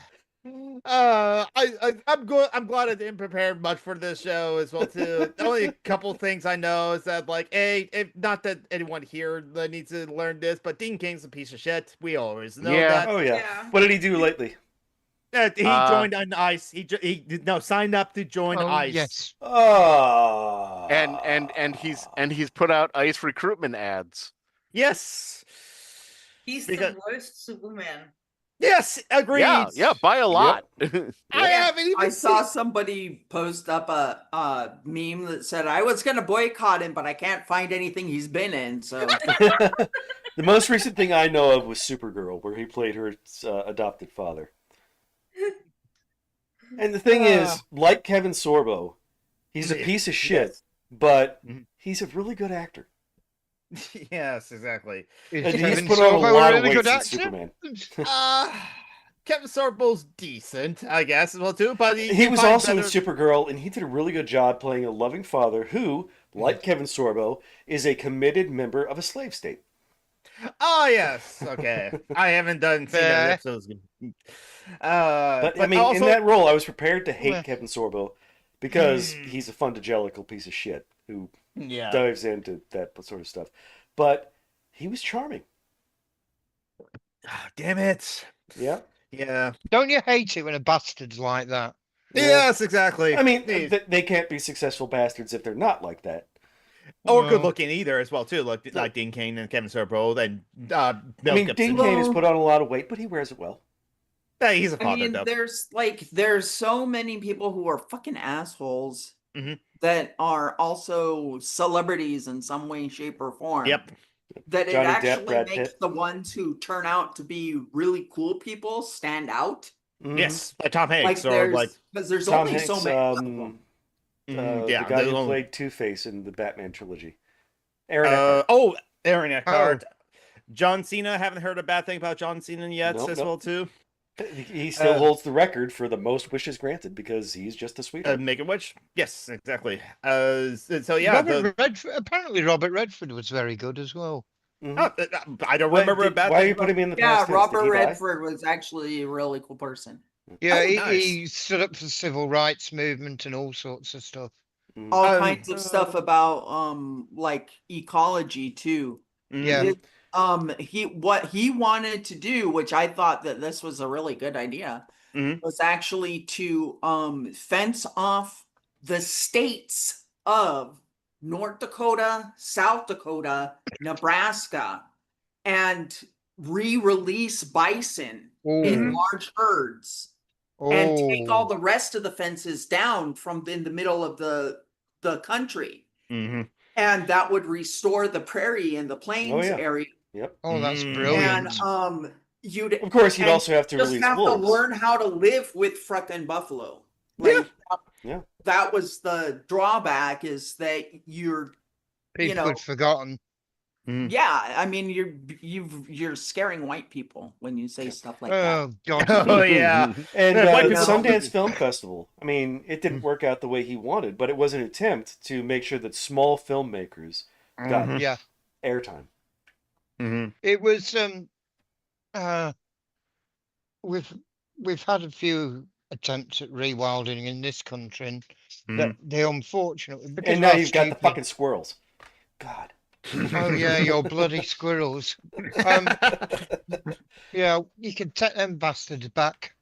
I'm glad I didn't prepare much for this show as well too. The only couple things I know is that like not that anyone here needs to learn this, but Dean King's a piece of shit. We always know that. Oh yeah. Yeah. What did he do lately? He joined on ICE. He signed up to join ICE. Yes. Oh. And he's put out ICE recruitment ads. Yes. He's Because- the worst Superman. Yes, agreed. Yeah, by a lot. I haven't even I saw somebody post up a meme that said I was gonna boycott him, but I can't find anything he's been in. So The most recent thing I know of was Supergirl, where he played her adopted father. And the thing is, like Kevin Sorbo, he's a piece of shit, Yes. but Mhm. he's a really good actor. Yes, exactly. And Is he's Kevin put on a Sorbo lot of really weight good since actor? Superman. Kevin Sorbo's decent, I guess, as well too. But He was finds also in better- Supergirl, and he did a really good job playing a loving father who, like Kevin Sorbo, is a committed member of a slave state. Oh yes, okay. I haven't seen that Fair. episodes. But I mean, also, in that role, I was prepared to hate Well. Kevin Sorbo because he's a fundagelical piece of shit who yeah. dives into that sort of stuff. But he was charming. Damn it. Yeah. Yeah. Don't you hate it when a bastard's like that? Yes, exactly. I mean, Please. they can't be successful bastards if they're not like that. Or Well, good looking either, as well too. Like Dean Cain and Kevin Sorbo, and I Mel mean, Gibson. Dean Cain has Well- put on a lot of weight, but he wears it well. Yeah, he's a I father mean, though. there's so many people who are fucking assholes Mhm. that are also celebrities in some way, shape, or form. Yep. That it Johnny Depp, actually Brad makes Pitt. the ones who turn out to be really cool people stand out. Mhm. Yes, like Tom Like Hanks or there's like because there's Tom only Hanks, so many. of them. yeah, the guy there's who only- played Two-Face in the Batman trilogy. Aaron Eckhart. Aaron Eckhart. John Cena. Haven't heard a bad thing about John Cena yet, Nope, as nope. well too. He still holds the record for the most wishes granted because he's just a sweetheart. Make a Witch. Yes, exactly. So yeah, Apparently Robert Redford was very good as well. Mhm. I don't Why- remember a bad why thing. you put him in the Yeah, past tense? Did Robert he die? Redford was actually a really cool person. Yeah, Oh, he, nice. he stood up for the civil rights movement and all sorts of stuff. Mhm. All Um, kinds of stuff about like ecology too. Yeah. It- what he wanted to do, which I thought that this was a really good idea, Mhm. was actually to fence off the states of North Dakota, South Dakota, Nebraska, and re-release bison in large herds and take all the rest of the fences down from in the middle of the country. Mm-hmm. And that would restore the prairie and the plains yeah. area. Yep. Oh, that's Mm. brilliant. And you'd Of course, you'd and also have to just release have wolves. to learn how to live with frickin' buffalo. Yeah. Yeah. That was the drawback, is that you're People know- had forgotten. yeah, I mean you're scaring white people when you say stuff like that. Oh God. Oh yeah. And Yeah, white the people- Sundance Film Festival, I mean, it didn't work out the way he wanted, but it was an attempt to make sure that small filmmakers got Mhm. Yeah. airtime. Mm-hmm. It was we've had a few attempts at rewilding in this country, and that they unfortunately because And now we're you've got the stupid- fucking squirrels. God. Oh yeah, your bloody squirrels. Yeah, you can take them bastards back.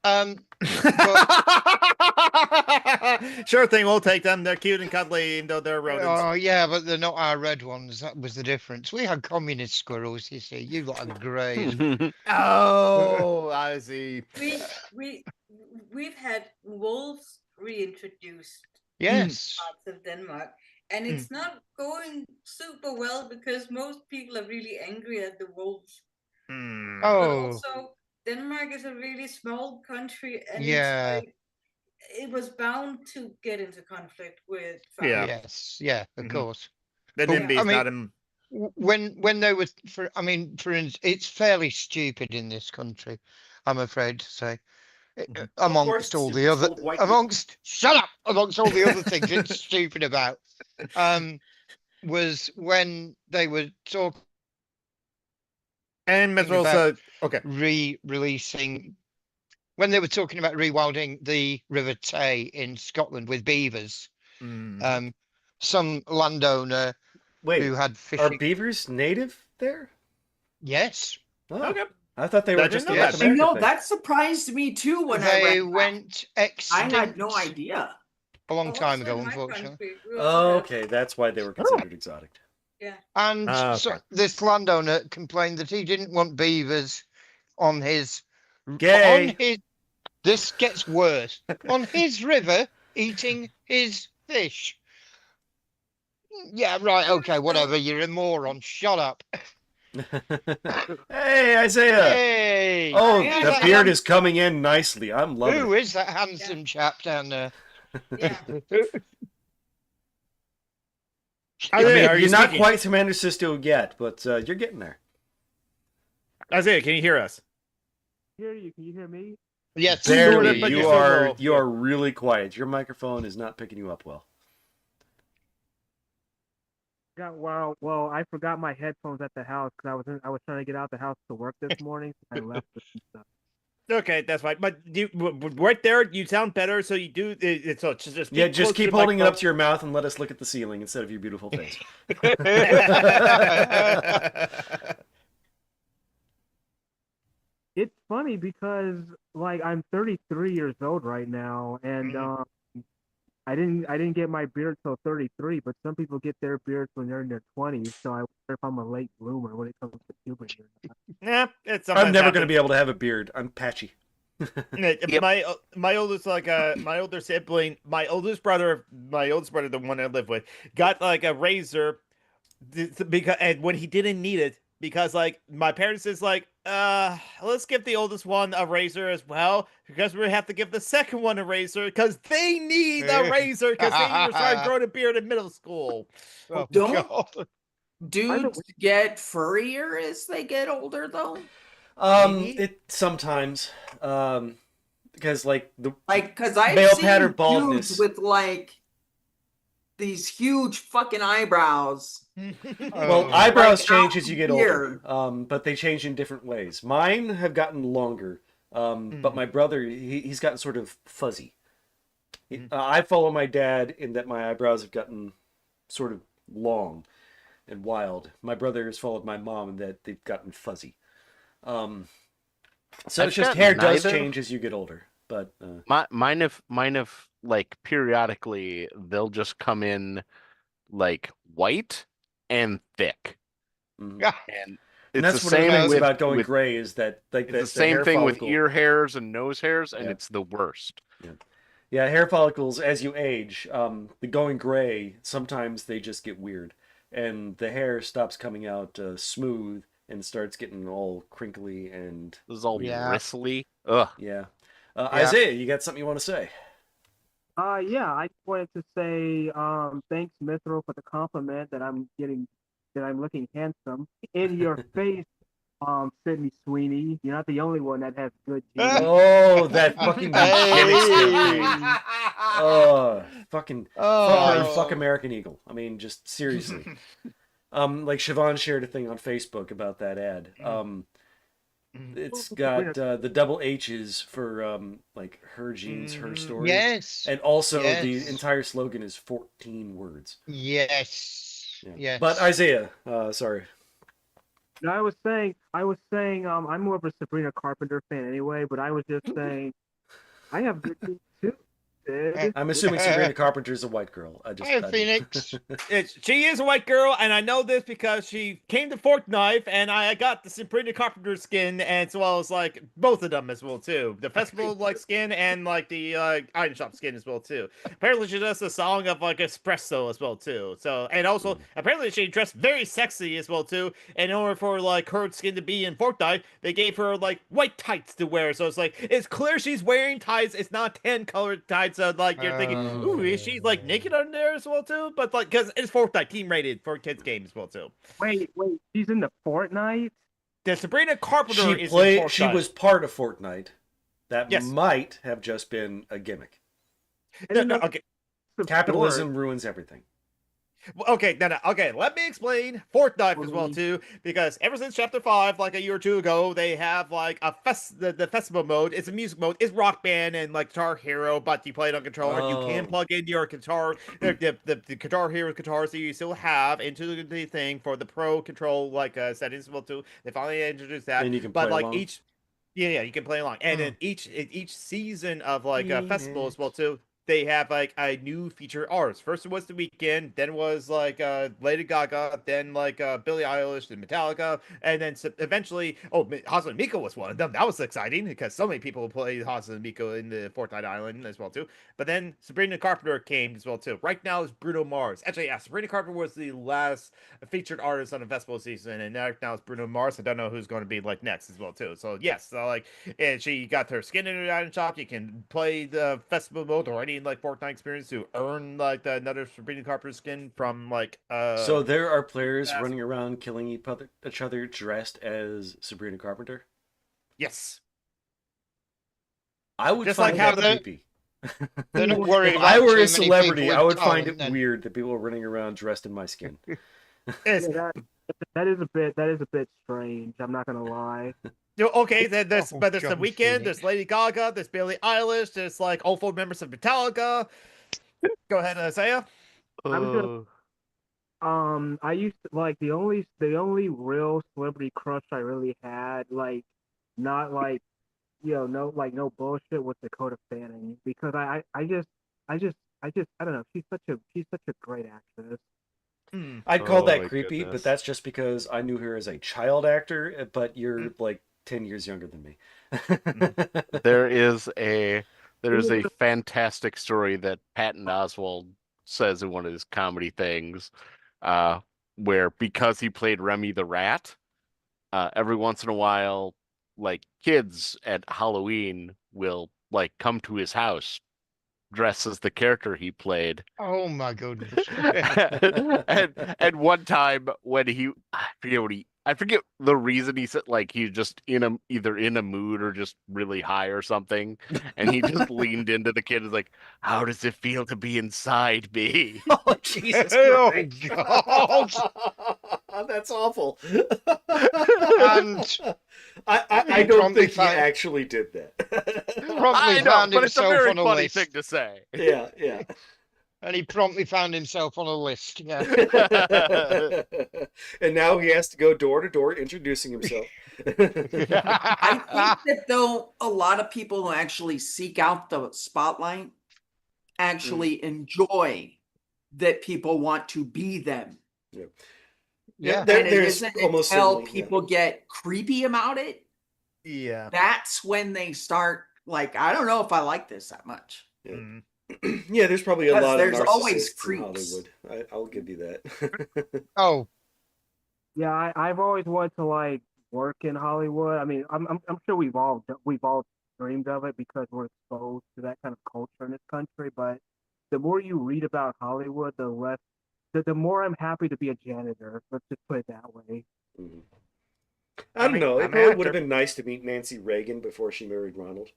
Sure thing, we'll take them. They're cute and cuddly, even though they're rodents. Oh yeah, but they're not our red ones. That was the difference. We had communist squirrels, you see. You got a grey. Oh, I see. We've had wolves reintroduced Yes. parts of Denmark. And it's not going super well because most people are really angry at the wolves. Hmm. But Oh, also, Denmark is a really small country, and it's yeah. like it was bound to get into conflict with Yeah. farmers. Yes. Yeah, of Mhm. course. The But, NIMBY I is mean, not in. when they were, for instance, it's fairly stupid in this country, I'm afraid to say. Mhm. Of course, Amongst all the it's other, full of white people. shut up, amongst all the other things it's stupid about, was when they were talking And Mithril about said, okay. re-releasing, when they were talking about rewilding the River Tay in Scotland with beavers, Mhm. some landowner who Wait, had are fishing, beavers native there? yes, Oh, Okay. I thought they I were didn't just a know North that. I American know thing. that surprised me too when I they read that. went I had no extinct idea. a long time Also ago, in my unfortunately. country, we also Oh, have, okay, that's why they were considered exotic. yeah. And so Okay. this landowner complained that he didn't want beavers on his Gay. this gets worse, on his river eating his fish. Yeah, right, okay, whatever, you're a moron. Shut up. Hey, Isaiah. Hey, Oh, who's the that beard is coming in nicely. I'm loving who it. is that handsome chap down there? Yeah. I Isaiah, mean, are you you're not speaking? quite Commander Sisto yet, but you're getting there. Isaiah, can you hear us? Hear you? Can you hear me? Yes, Sort Barely. of, but You you're so are low. you Yeah. are really quiet. Your microphone is not picking you up well. Well, I forgot my headphones at the house because I was trying to get out the house to work this morning. So I left them and stuff. Okay, that's fine. But right there, you sound better. So you do. So just Yeah, speak just closer keep to holding it up microphone. to your mouth and let us look at the ceiling instead of your beautiful face. It's funny because like I'm 33 years old right now, and Mhm. I didn't get my beard till 33. But some people get their beards when they're in their 20s. So I wonder if I'm a late bloomer when it comes to puberty. Yeah, it I'm sometimes never going to happens. be able to have a beard. I'm patchy. Yep. My oldest my older sibling, my oldest brother, the one I live with, got like a razor because and when he didn't need it because like my parents is like let's give the oldest one a razor as well because we have to give the second one a razor because they need a razor because they were starting growing a beard in middle school. Oh, Don't God. dudes get furrier as they get older though? Maybe. It sometimes, because like the Like, cause I've male seen pattern dudes baldness. with like these huge fucking eyebrows. Well, Oh. eyebrows Like, change out as you get here. older, but they change in different ways. Mine have gotten longer, but my brother, he's gotten sort of fuzzy. I follow my dad in that my eyebrows have gotten sort of long and wild. My brother has followed my mom in that they've gotten fuzzy. So I've it's just got hair does neither. change as you get older, but Mine have like periodically they'll just come in like white and thick. Yeah. And and it's the that's one of the same things with about going gray is that like it's the the same hair thing with follicle. ear hairs and nose hairs, and Yeah. it's the worst. Yeah, hair follicles as you age, the going gray, sometimes they just get weird. And the hair stops coming out smooth and starts getting all crinkly and This is all weird. Yeah. bristly. Ugh. Yeah. Yeah. Isaiah, you got something you want to say? Yeah, I just wanted to say thanks, Mithril, for the compliment that I'm getting, that I'm looking handsome. In your face, Sydney Sweeney. You're not the only one that has good genes. Oh, that fucking eugenics campaign. Hey. Fucking fuck her and Oh. fuck American Eagle. I mean, just seriously. Like Siobhan shared a thing on Facebook about that ad. It's got the double H's for like her genes, her story. Yes. And also the Yes. entire slogan is 14 words. Yes. Yeah. Yes. But Isaiah, sorry. No, I was saying, I'm more of a Sabrina Carpenter fan anyway, but I was just saying, I have good genes too. did. I'm assuming Sabrina Carpenter's a white girl. Hi, Phoenix. She is a white girl, and I know this because she came to Fork Knife, and I got the Sabrina Carpenter skin, and as well as like both of them as well too. The festival like skin and like the item shop skin as well too. Apparently, she does a song of like espresso as well too. So, and also apparently she dressed very sexy as well too. And in order for like her skin to be in Fork Knife, they gave her like white tights to wear. So it's like it's clear she's wearing tights. It's not tan colored tights. So like you're thinking, ooh, is she like naked on there as well too? But like, because it's Fortnite team rated for kids game as well too. Wait, she's in the Fortnite? The Sabrina Carpenter She is played. in She Fortnite. was part of Fortnite. That Yes. might have just been a gimmick. No, okay. Capitalism ruins everything. Okay, no. Okay, let me explain Fortnite as well too, because ever since Chapter 5, like a year or two ago, they have like a the festival mode. It's a music mode. It's Rock Band and like Guitar Hero, but you play it on controller. You can plug in your guitar, the Guitar Hero guitars that you still have into the thing for the Pro control like settings as well too. They finally introduced that, And you can but play like along. each. Yeah, you can play along, and then each season of like a festival as well too. They have like a new featured artist. First it was The Weeknd, then was like Lady Gaga, then like Billie Eilish and Metallica, and then eventually Hasan Miko was one of them. That was exciting because so many people played Hasan Miko in the Fortnite Island as well too. But then Sabrina Carpenter came as well too. Right now is Bruno Mars. Actually, yeah, Sabrina Carpenter was the last featured artist on the festival season, and now it's Bruno Mars. I don't know who's going to be like next as well too. So yes, so like, and she got her skin in her item shop. You can play the festival mode or any like Fortnite experience to earn like another Sabrina Carpenter skin from like So there are players running around killing each other dressed as Sabrina Carpenter. Yes. I would Just find like that how creepy. They're not worried If about I were too a many celebrity, people I with would find it talent then. weird that people are running around dressed in my skin. It's, That is a bit strange. I'm not gonna lie. okay, then there's Oh, but there's The John Weeknd, Phoenix. there's Lady Gaga, there's Billie Eilish, there's like all four members of Metallica. Go ahead, Isaiah. I was gonna I used to like the only real celebrity crush I really had, like not like no bullshit, was Dakota Fanning, because I don't know, she's such a great actress. I'd call Oh that my creepy, but goodness. that's just because I knew her as a child actor, but you're like 10 years younger than me. There is a fantastic story that Patton Oswalt says in one of his comedy things, where because he played Remy the Rat, every once in a while, like kids at Halloween will like come to his house dressed as the character he played. Oh my goodness. and one time when I forget the reason he said, like he was just either in a mood or just really high or something, and he just leaned into the kid and was like, "How does it feel to be inside me?" Oh, Jesus Oh Christ. God. That's awful. And I don't think he actually did that. promptly I know, found but it's a himself very on a funny list. thing to say. Yeah, yeah. And he promptly found himself on a list. Yeah. And now he has to go door to door introducing himself. I think that though a lot of people who actually seek out the spotlight actually enjoy that people want to be them. Yeah. And it There's isn't almost until certainly, people get creepy about it, Yeah. that's when they start like, I don't know if I like this that much. Yeah, there's probably a Because lot of there's always narcissists in creeps. Hollywood. I'll give you that. Oh, Yeah, I've always wanted to like work in Hollywood. I mean, I'm sure we've all dreamed of it because we're exposed to that kind of culture in this country. But the more you read about Hollywood, the more I'm happy to be a janitor. Let's just put it that way. I don't know. It I'm an probably would actor. have been nice to meet Nancy Reagan before she married Ronald.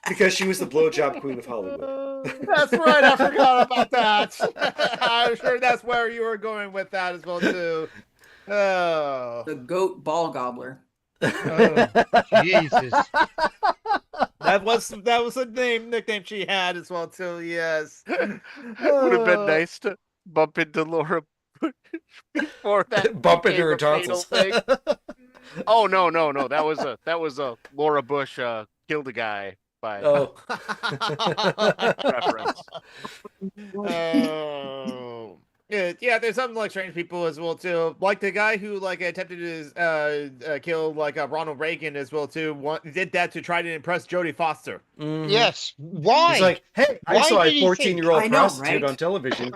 Because she was the blowjob queen of Hollywood. That's right. I forgot about that. I'm sure that's where you were going with that as well too. Oh. The goat ball gobbler. Jesus. That was a nickname she had as well too. Yes. Would have been nice to bump into Laura before that. Bump into became her a fatal tonsils. thing. Oh no. That was a Laura Bush killed a guy by Oh. reference. Oh. Yeah, there's some like strange people as well too. Like the guy who like attempted to kill like Ronald Reagan as well too. Did that to try to impress Jodie Foster. Mhm. Yes. Why? He's like, hey, I Why saw a did he think- 14-year-old I know, prostitute right? on television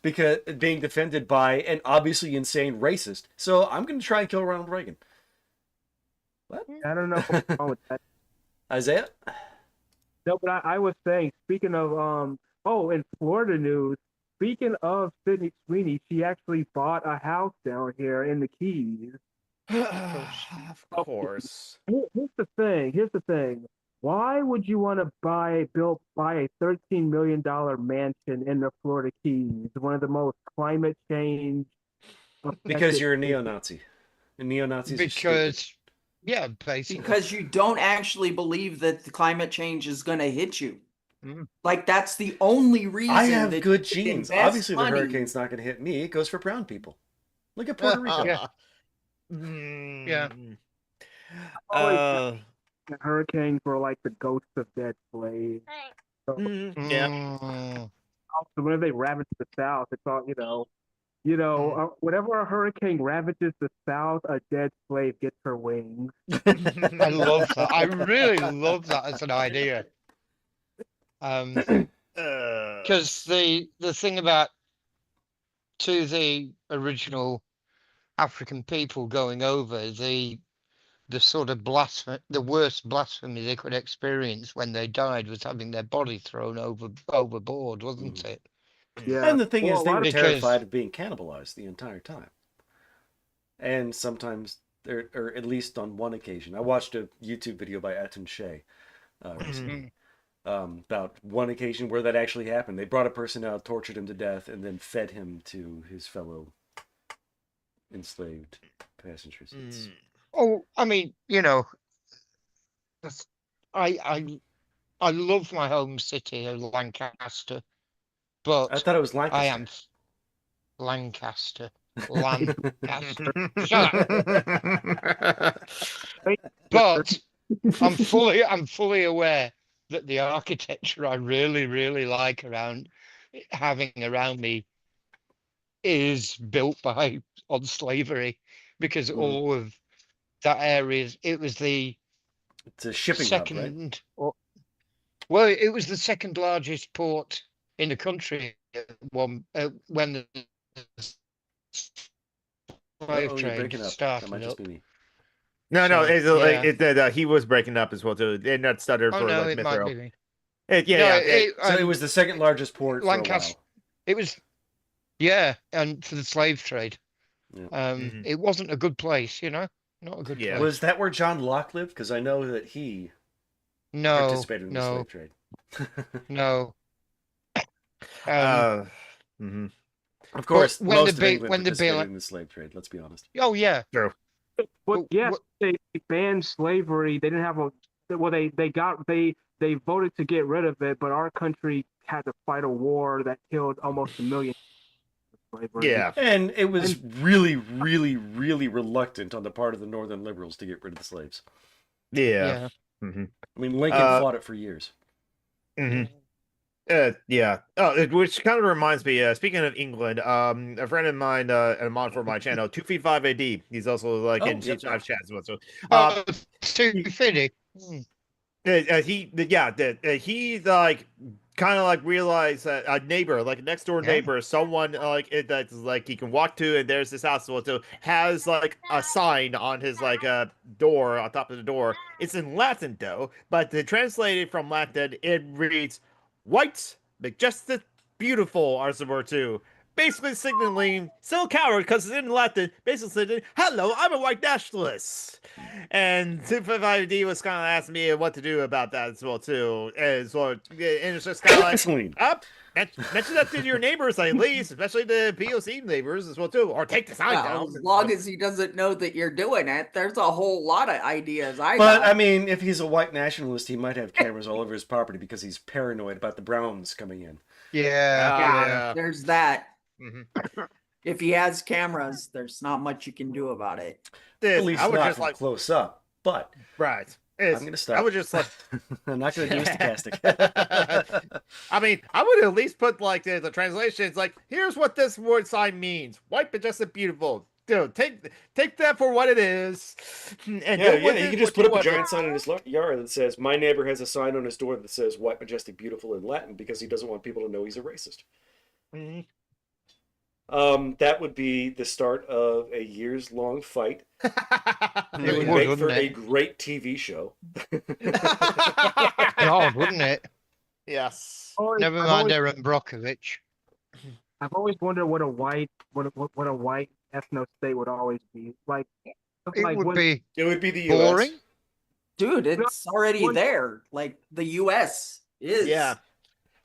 because being defended by an obviously insane racist. So I'm going to try and kill Ronald Reagan. What? I don't know what's wrong with that. Isaiah? No, but I was saying, speaking of in Florida news, speaking of Sydney Sweeney, she actually bought a house down here in the Keys. Of course. Here's the thing. Here's the thing. Why would you want to buy a $13 million mansion in the Florida Keys, one of the most climate change? Because you're a neo-Nazi. And neo-Nazis are stupid. Because, yeah, basically. Because you don't actually believe that the climate change is going to hit you. Like that's the only reason. I have that good you genes. invest Obviously, money. the hurricane's not going to hit me. It goes for brown people. Look at Puerto Rico. Yeah. Yeah. The hurricanes were like the ghosts of dead slaves. So, Mm. so whenever they ravage the South, it's all whenever a hurricane ravages the South, a dead slave gets her wings. I love that. I really love that as an idea. Because the thing about to the original African people going over, the sort of the worst blasphemy they could experience when they died was having their body thrown overboard, wasn't it? Yeah. And the thing Well, is, they were Because- terrified of being cannibalized the entire time. And sometimes, or at least on one occasion, I watched a YouTube video by Atun Shea recently, about one occasion where that actually happened. They brought a person out, tortured him to death, and then fed him to his fellow enslaved passengers. Oh, I mean, I love my home city of Lancaster, I but thought it was Lancaster. I am Lancaster. Lancaster. Shut up. But I'm fully aware that the architecture I really, really like having around me is built on slavery, because all of that area it was the It's a shipping hub, right? Well, it was the second largest port in the country when the slave You're trade breaking up. That started might just up. be me. No, So, he was breaking up as well too. And that stuttered Oh for no, like it might Mithril. be me. Yeah. So it was the second largest port for a Lancaster. while. It was, and for the slave trade. Yeah. It wasn't a good place, not a good Yeah. place. Was that where John Locke lived? Because I know that he participated in the slave trade. No. Of course, when most the of England when the participated in the slave trade. Let's be honest. Oh yeah. True. But yes, they banned slavery. They didn't have they voted to get rid of it, but our country had to fight a war that killed almost 1 million. Slavery. Yeah. And it was really, really, really reluctant on the part of the Northern liberals to get rid of the slaves. Yeah. I mean, Lincoln fought it for years. Yeah. Oh, which kind of reminds me. Speaking of England, a friend of mine, and a mod for my channel, 2 feet 5 AD. He's also like in yep. G5 chats. So, 250. he like kind of like realized that a neighbor, like a next door neighbor, someone that's like he can walk to, and there's this house so has like a sign on his like door on top of the door. It's in Latin though, but to translate it from Latin, it reads "White, majestic, beautiful" RC2. Basically signaling, still a coward because it's in Latin, basically signaling, hello, I'm a white nationalist. And 255D was kind of asking me what to do about that as well, too. And it's just kind of like, mention that to your neighbors at least, especially the POC neighbors as well, too. Or take the sign down. As long as he doesn't know that you're doing it, there's a whole lot of ideas I mean, if he's a white nationalist, he might have cameras all over his property because he's paranoid about the Browns coming in. Yeah. There's that. If he has cameras, there's not much you can do about it. At least I would not just like close up, but right. is I'm gonna stop. I would just like I'm not gonna do a stochastic. I mean, I would at least put like the translations like, here's what this word sign means. White, majestic, beautiful. Dude, take that for what it is. And Yeah, do with you it can just what put up you a want. giant sign in his yard that says, "My neighbor has a sign on his door that says white, majestic, beautiful" in Latin because he doesn't want people to know he's a racist. Mhm. That would be the start of a years-long fight. It would would, make for wouldn't a it? great TV show. God, wouldn't it? Yes. Never I've mind always, Aaron Brockovich. I've always wondered what a white ethno state would always be like. It Like would what? be It would be the boring. U.S. Dude, it's already What- there. Like the US is. Yeah.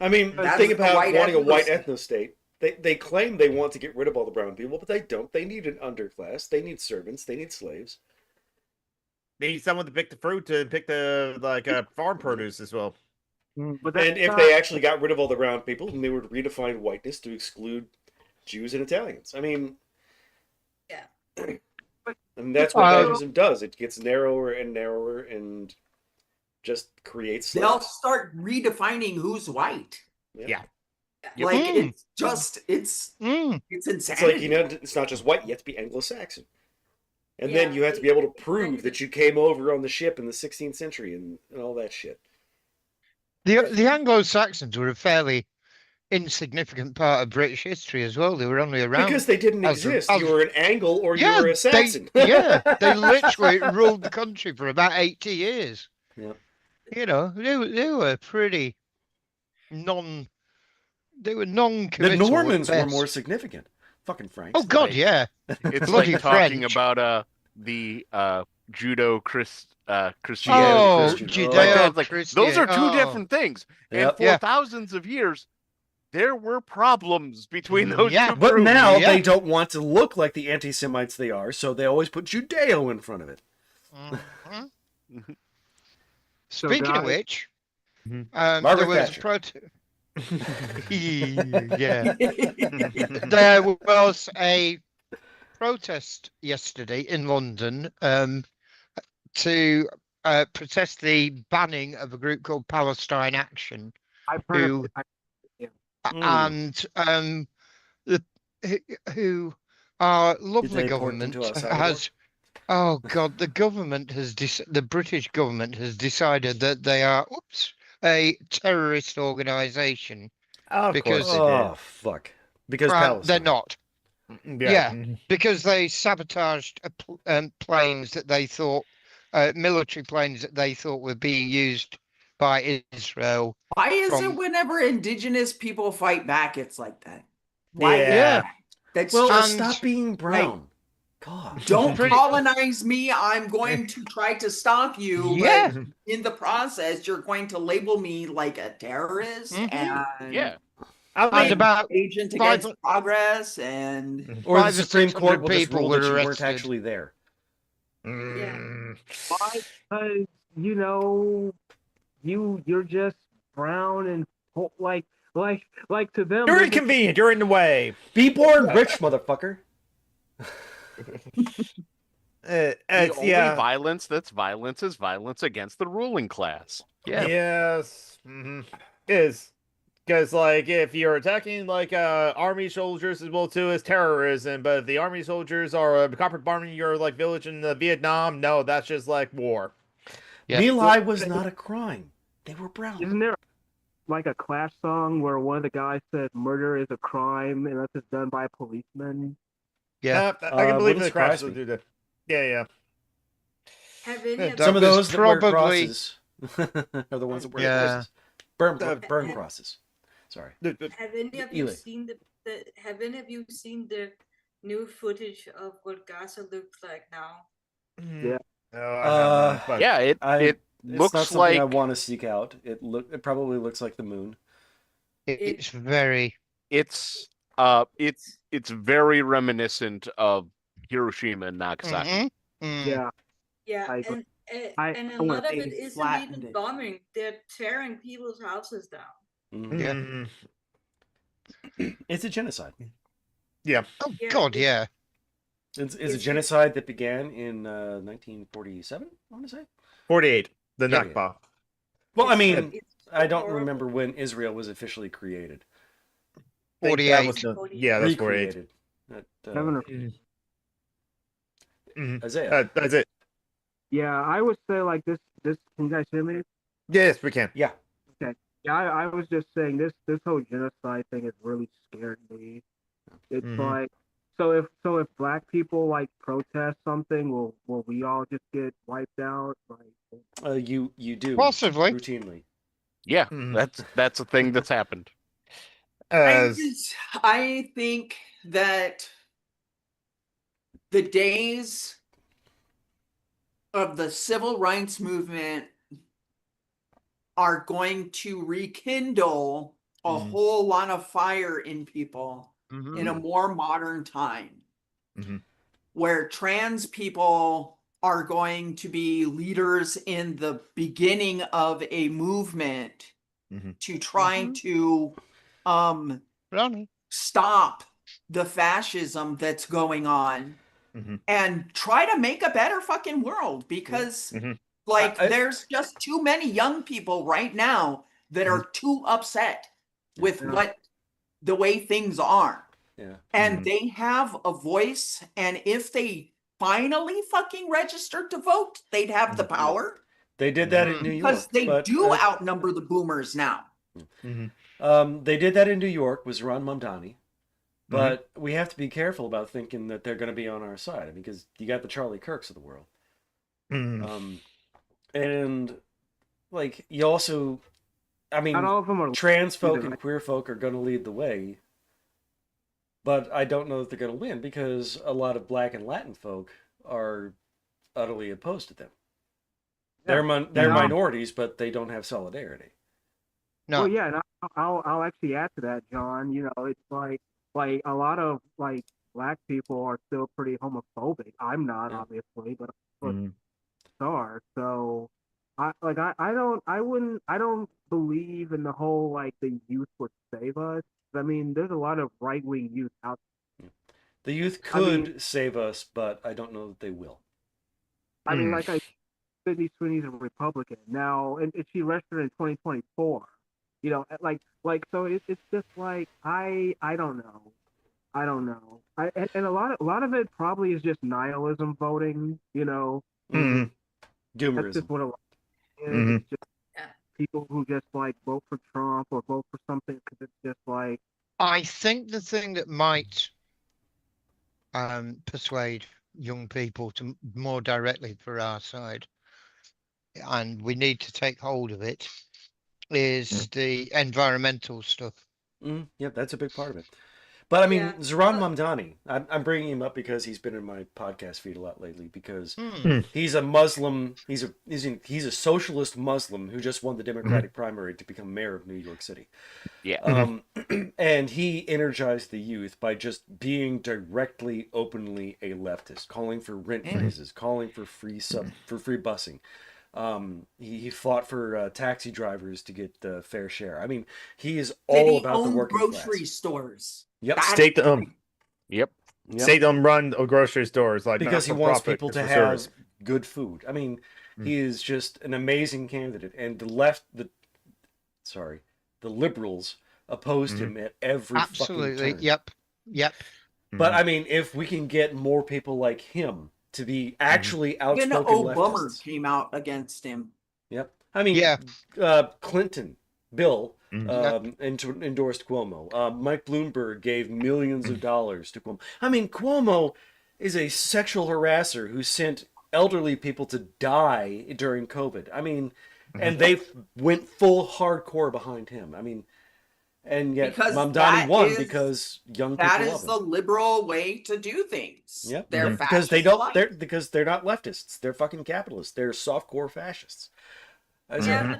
I mean, the That's thing the about white wanting a white ethno ethno-state, they claim they want to get rid of all the brown people, but they don't. They need an underclass. They need servants. They need slaves. They need someone to pick the fruit to pick the farm produce as well. But that's And if not- they actually got rid of all the brown people, then they would redefine whiteness to exclude Jews and Italians. I mean, Yeah. and that's what Um, Darwinism does. It gets narrower and narrower and just creates They'll slaves. start redefining who's white. Yeah. Like Mm. it's just it's Mm. it's It's insanity. like, it's not just white, you have to be Anglo-Saxon. And then Yeah, you have to be able to it- prove that you came over on the ship in the 16th century and all that shit. The Anglo-Saxons were a fairly insignificant part of British history as well. They were only around Because they didn't as a- exist. as- You were an Angle or Yeah, you were a Saxon. they literally ruled the country for about 80 years. Yep. You know, they were pretty they were The non-committal at Normans were best. more significant. Fucking Franks. Oh God, Like- yeah. It's Bloody like talking French. about the Judo Christianity. Oh, Christian. Like Judeo that, like those are two Oh. different things. And Yep. for Yeah. thousands of years, there were problems between those Yeah, two But groups. now Yeah. they don't want to look like the anti-Semites they are, so they always put Judeo in front of it. Mhm. So Speaking of guys- which, Mhm. there Margaret was Thatcher. a yeah. There was a protest yesterday in London to protest the banning of a group called Palestine Action, I've heard who of, and who our lovely they port them government to El Salvador? has. Oh God, the government has the British government has decided that they are a terrorist organisation. Of Because- course Oh, fuck. Because Right, Palestine. they're not. they did. Yeah. Because they sabotaged planes that they thought, military planes that they thought were being used by Israel. Why is From- it whenever indigenous people fight back, it's like that? Why? Yeah. That's Well, just stop being brown. God. don't Pretty- colonize me. I'm going to try to stop you. Yeah. But in the process, you're going to label me like a terrorist Mhm. and Yeah. I And mean, about agent Five- against progress and Or the 500 or Supreme Court 600 will just people rule were that you weren't arrested. actually there. why? Because you're just brown and like to them. you're they're inconvenient. You're in the way. Be born rich, motherfucker. The It's, only yeah. violence that's violence is violence against the ruling class. Yeah. Yes. Is because like if you're attacking like army soldiers as well too as terrorism, but if the army soldiers are copper bombing your like village in Vietnam, no, that's just like war. Yeah. My Lai was not a crime. They were brown. Isn't there like a Clash song where one of the guys said murder is a crime unless it's done by a policeman? Yeah. I can believe wouldn't the crash surprise will me. do that. Yeah. Have any of That Some of was those that wear probably- crosses are the ones that wear Yeah. crosses. Burn Uh, crosses. Sorry. have any of you Eli. seen the have any of you seen the new footage of what Gaza looks like now? Yeah. But Yeah, it It's looks not something like I want to seek out. It probably looks like the moon. It's very. it's very reminiscent of Hiroshima and Nagasaki. Mhm. Mm. Yeah. Yeah, I agree. and I a lot of they it isn't flattened even it. bombing; they're tearing people's houses down. Mhm. Yeah. It's a genocide. Oh Yeah, God, it- yeah. It's a It's- genocide that began in 1947, I want to say. 48. The Yeah. Nakba. Well, I It's- mean, it's I don't horrible. remember when Israel was officially created. I think that 48. was yeah, that's 48. Recreated. Governor. Isaiah. That's it. Yeah, I would say like this. Can you guys hear me? Yes, we can. Yeah. Okay. Yeah, I was just saying this whole genocide thing has really scared me. It's like, so if black people like protest something, will we all just get wiped out? Like, You do Possibly. routinely. Yeah, Mhm. that's a thing that's happened. I think that the days of the civil rights movement are going to rekindle a Mhm. whole lot of fire in people Mhm. in a more modern time, Mhm. where trans people are going to be leaders in the beginning of a movement Mhm. to try to Ronnie. stop the fascism that's going on Mhm. and try to make a better fucking world, because Mhm. like I- there's just too many young people right now that are too upset with Yeah. the way things are, Yeah. and they have a voice, and if they finally fucking registered to vote, they'd have the power, They did that in New because York. they but, do outnumber the boomers now. They did that in New York with Zoran Mamdani. But we have to be careful about thinking that they're going to be on our side, because you got the Charlie Kirks of the world. And like you also, I mean, not all of them are trans folk either, and right? queer folk are going to lead the way. But I don't know that they're going to win, because a lot of Black and Latin folk are utterly opposed to them. Yeah. They're minorities, but they don't have solidarity. No. Well, yeah, and I'll actually add to that, John. You know, it's like a lot of like black people are still pretty homophobic. I'm not, obviously, but others are. So I don't believe in the whole like the youth would save us. I mean, there's a lot of right wing youth out The youth could save us, but I don't know that they will. I mean, like Sydney Sweeney's a Republican now, and she registered in 2024. You know, so it's just like I don't know. And a lot of it probably is just nihilism voting. You know, that's Doomerism. just what it is. It's just people who just like vote for Trump or vote for something because it's just like. I think the thing that might persuade young people to more directly for our side, and we need to take hold of it, is the environmental stuff. Yeah, that's a big part of it. But I mean, Yeah. Zoran Mamdani, I'm bringing him up because he's been in my podcast feed a lot lately, because he's a Muslim. He's a socialist Muslim who just won the Democratic primary to become mayor of New York City. Yeah. And he energized the youth by just being directly, openly a leftist, calling for rent freezes, calling for free busing. He fought for taxi drivers to get fair share. I mean, he is all about the working grocery class. stores. Yep. Yep. State run grocery stores, like Because he not for wants profit, people just to for have service. good food. I mean, he is just an amazing candidate, and the liberals opposed him at every Absolutely. fucking turn. Yep. But I mean, if we can get more people like him to be actually Even outspoken Obama leftists. came out against him. Yep. I mean, Clinton, Bill, endorsed Cuomo. Mike Bloomberg gave millions of dollars to Cuomo. I mean, Cuomo is a sexual harasser who sent elderly people to die during COVID. I mean, and they went full hardcore behind him. I mean, and yet Because Mamdani won because young people that love is him. the liberal way to do things. Yep. They're because they fascist don't. alike. Because they're not leftists. They're fucking capitalists. They're softcore fascists. Yeah,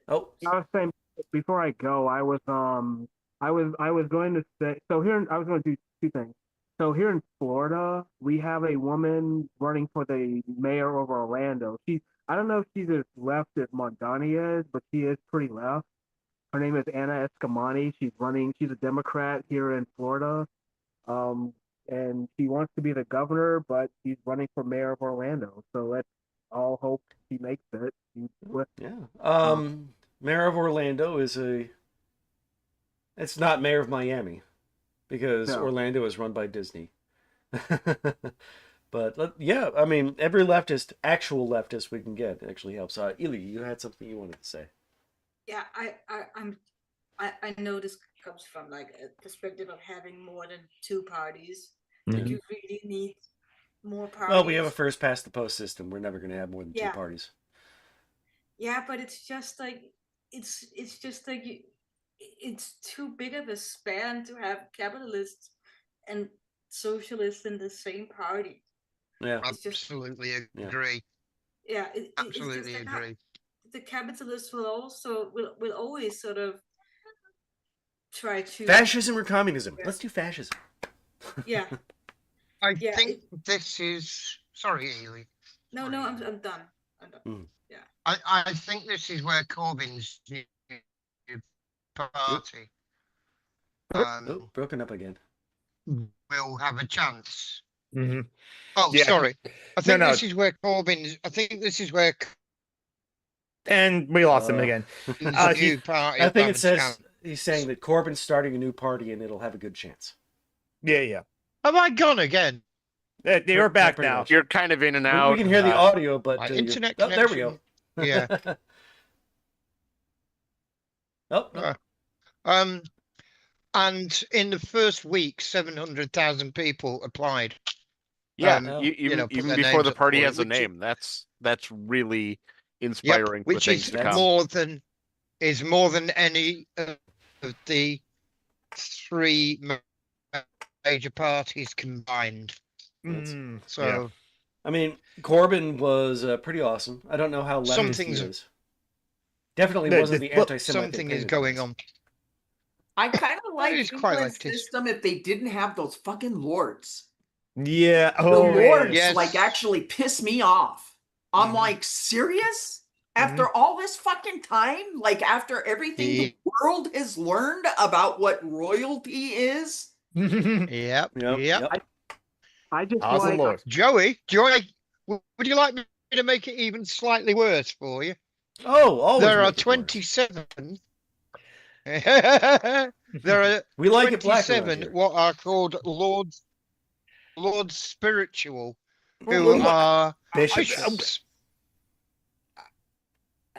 Oh, I was saying before I go, I was going to say, so here I was going to do two things. So here in Florida, we have a woman running for the mayor of Orlando. I don't know if she's as left as Mondani is, but she is pretty left. Her name is Anna Escamani. She's a Democrat here in Florida. And she wants to be the governor, but she's running for mayor of Orlando. So let's all hope she makes it. Mayor of Orlando is it's not Mayor of Miami because No. Orlando is run by Disney. But yeah, I mean, every actual leftist we can get actually helps. Ely, you had something you wanted to say. Yeah, I know this comes from like a perspective of having more than two parties. Like you really need more parties. Well, we have a first past the post system. We're never going to have more than two Yeah. parties. Yeah, but it's just like it's just like it's too big of a span to have capitalists and socialists in the same party. Yeah, Absolutely agree. Yeah, Absolutely it's just like agree. the capitalists will also will always sort of try to fascism or communism. Let's do fascism. Yeah. I think this is sorry, Ely. No, I'm done. I'm done. Yeah. I think this is where Corbyn's new party broken up again. will have a chance. Mm-hmm. Oh, Yeah. sorry. I think No. this is where Corbyn's. I think this is where And we lost him again. Corbyn's new party. I think will it have a says chance. he's saying that Corbyn's starting a new party and it'll have a good chance. Yeah. Have I gone again? You're back pretty now. much. You're kind of in and out. We can hear the audio, but My internet oh, there we go. connection. Yeah. Oh, no. And in the first week, 700,000 people applied. Yeah, put even their before names the up party for it, has a which is- name, that's really inspiring for which things is to come. more than any of the three major parties combined. So I mean, Corbyn was pretty awesome. I don't know how leftist he is. Definitely wasn't the anti-Semite. Something is going on. I kind of like is quite England's leftist. system if they didn't have those fucking lords. Yeah. The Oh, lords Yes. like actually piss me off. I'm Mhm. like, serious? After all this fucking time, like after everything the world has learned about what royalty is. Yep. I just Awesome like Lord. Joey, would you like me to make it even slightly worse for you? Oh, always There are make it worse. 27. There are We like it black around 27 here. what are called Lords Spiritual, who are bishops.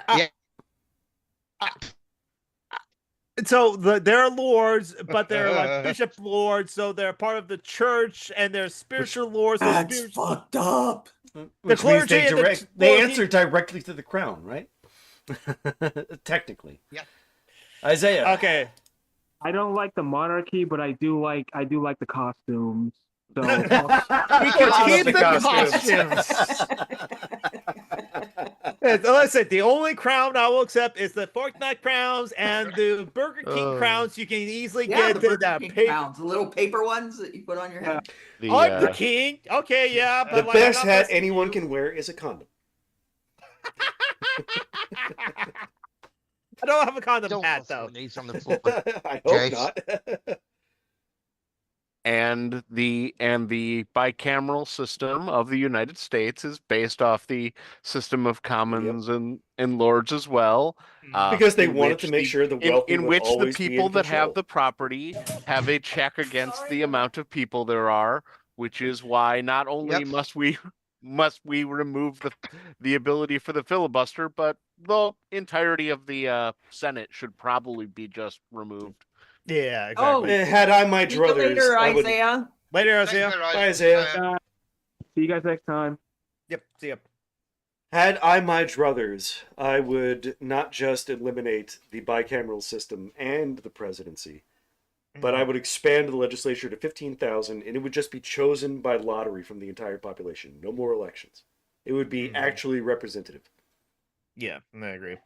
Yeah. So they're lords, but they're like bishop lords, so they're part of the church, and they're spiritual lords. So That's fucked up. Which means they answer directly to the crown, right? Technically. Yeah. Isaiah. Okay. I don't like the monarchy, but I do like the costumes. So We can keep the costumes. Listen, the only crown I will accept is the Fortnite crowns and the Burger King crowns. You can easily Yeah, get the Burger that King paper. crowns, the little paper ones that you put on your head. I'm the king. Okay, yeah, but The like, best I'm not hat listening to anyone you. can wear is a condom. I don't have a condom Don't hat rustle though. these on the floor. I Jace. hope not. And the bicameral system of the United States is based off the system of commons and lords as well. Because they in wanted which to make the- sure the wealthy in would which the always be people in that have control. the property have a check against the amount of people there are, which is why not only must we remove the ability for the filibuster, but the entirety of the Senate should probably be just removed. Yeah, exactly. Had I my See you druthers, later, I would. Isaiah. Later, Isaiah. Bye, Isaiah. see you guys next time. Yep. See ya. Had I my druthers, I would not just eliminate the bicameral system and the presidency, but I would expand the legislature to 15,000, and it would just be chosen by lottery from the entire population. No more elections. It would be actually representative. Yeah, I agree.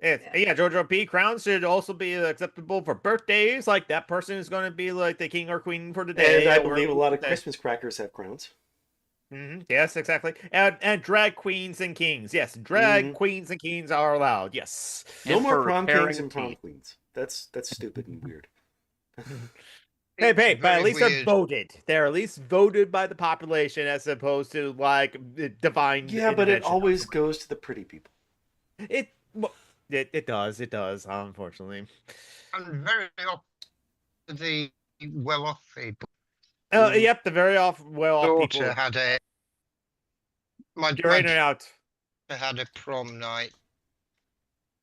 Yeah, Jojo P. Crowns should also be acceptable for birthdays. Like that person is going to be like the king or queen for the day. And I or believe a lot of day. Christmas crackers have crowns. Yes, exactly. And drag queens and kings. Yes, drag queens and kings are allowed. Yes. No And more for prom repairing kings and prom teeth. queens. That's stupid and weird. Hey, but at very least they're weird. voted. They're at least voted by the population as opposed to like divine. Yeah, but it intervention. always goes to the pretty people. It does, unfortunately. And very often the well-off people. Yep, the very well-off Daughter people. had a my You're in and out. daughter had a prom night.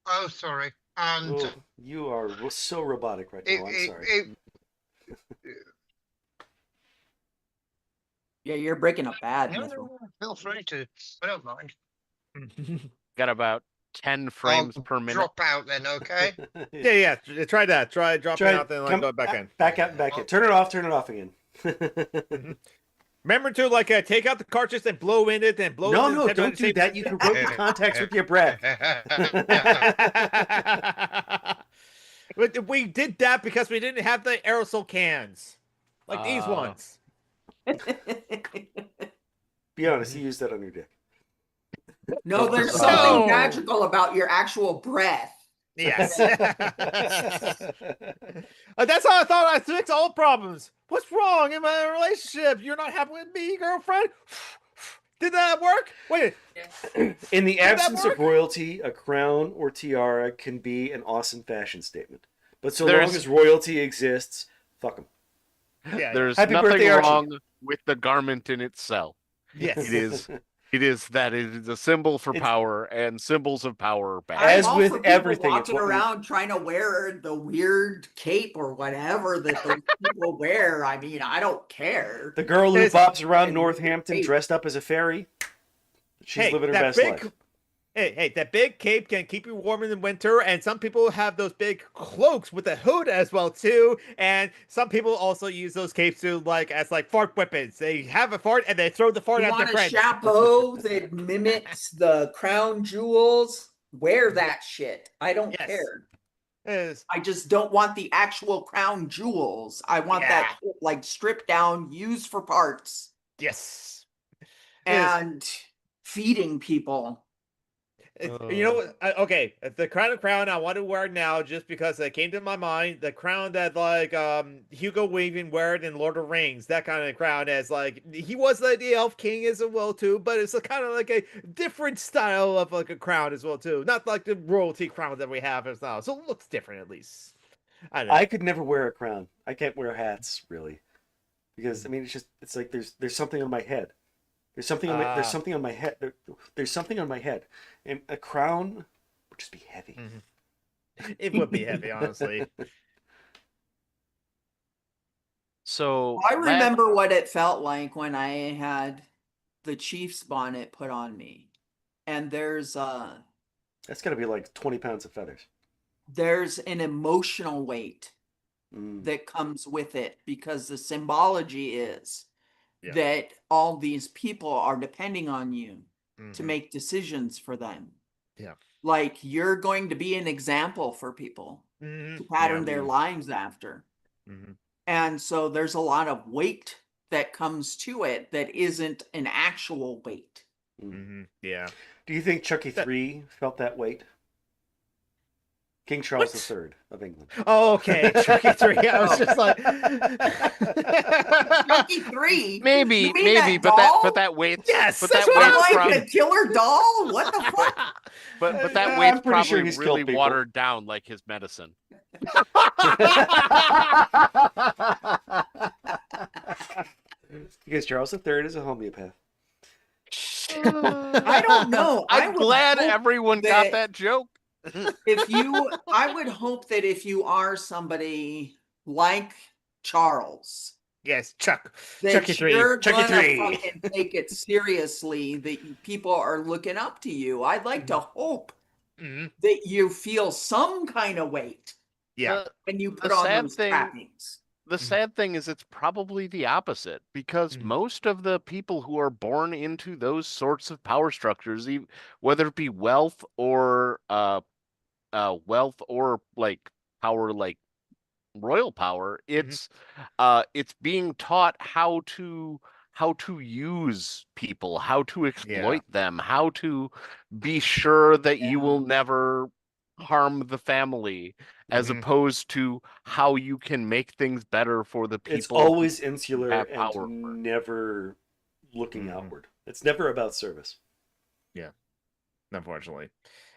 Oh, sorry. And Oh, you are so robotic right now. I'm sorry. Yeah, you're breaking up bad, No, Mithril. no, feel free to. I don't mind. Got about 10 frames per minute. Drop out then, okay? Yeah. Try that. Try dropping out, then come go back in. Back out and back in. Turn it off again. Remember to take out the cartridge and blow in it, and blow. No, don't do that. You corrode the contacts with your breath. But we did that because we didn't have the aerosol cans, like these ones. Be honest, you used that on your dick. No, there's No. something magical about your actual breath. Yes. That's how I thought I fixed all problems. What's wrong in my relationship? You're not happy with me, girlfriend? Did that work? Wait. In the that absence of work? royalty, a crown or tiara can be an awesome fashion statement. But so There's- long as royalty exists, fuck them. Yeah. There's Happy nothing birthday, Archie. wrong with the garment in itself. Yes. It is a symbol for It's- power, and symbols of power are bad. As I'm all with for people everything, it's walking what we- around trying to wear the weird cape or whatever that those people wear. I mean, I don't care. The girl who There's- bobs around and- Northampton Hey. dressed up as a fairy, she's Hey, living her that best big- life. Hey, that big cape can keep you warm in the winter, and some people have those big cloaks with a hood as well too. And some people also use those capes to as fart weapons. They have a fart and they throw the fart You at their want a friends. chapeau that mimics the crown jewels? Wear that shit. I don't Yes. care. Yes. I just don't want the actual crown jewels. I want that shit, stripped down, used for parts, Yes. and feeding people. You know what? Okay, the crown I want to wear now just because it came to my mind. The crown that Hugo Weaving wore in Lord of the Rings, that kind of crown, as he was the Elf King as well too, but it's kind of like a different style of a crown as well too, not like the royalty crown that we have as now. So it looks different at least. I don't know. I could never wear a crown. I can't wear hats really, because I mean it's like there's something on my head. There's something on my head. There's something on my head, and a crown would just be heavy. It would be heavy, honestly. So I remember what it felt like when I had the Chiefs bonnet put on me. And there's That's got to be like 20 pounds of feathers. there's an emotional weight that comes with it, because the symbology is that all these people are depending on you to make decisions for them. Yeah. Like, you're going to be an example for people to pattern their lives after. And so there's a lot of weight that comes to it that isn't an actual weight. Yeah. Do you think Chucky 3 felt that weight? King Charles III of England. Oh, okay. Chucky 3. I was just like Chucky 3? Maybe, You mean that but doll? that weight's Yes, but that's that what Not weight's like from, the killer doll? What the fuck? but that I'm weight's pretty sure probably he's killed really people. watered down like his medicine. Because Charles III is a homeopath. I don't know. I I'm would glad hope everyone got that joke. I would hope that if you are somebody like Charles, Yes, that Chucky 3. you're Chucky gonna 3. fucking take it seriously, that people are looking up to you. I'd like to hope that you feel some kind of weight Yeah. when you The put on sad those thing- trappings. The sad thing is it's probably the opposite, because most of the people who are born into those sorts of power structures, whether it be wealth or like power, like royal power, it's being taught how to use people, how to exploit them, how to be sure that you will never harm the family, as opposed to how you can make things better for the people. It's always insular have power. and never looking outward. It's never about service. Yeah, unfortunately.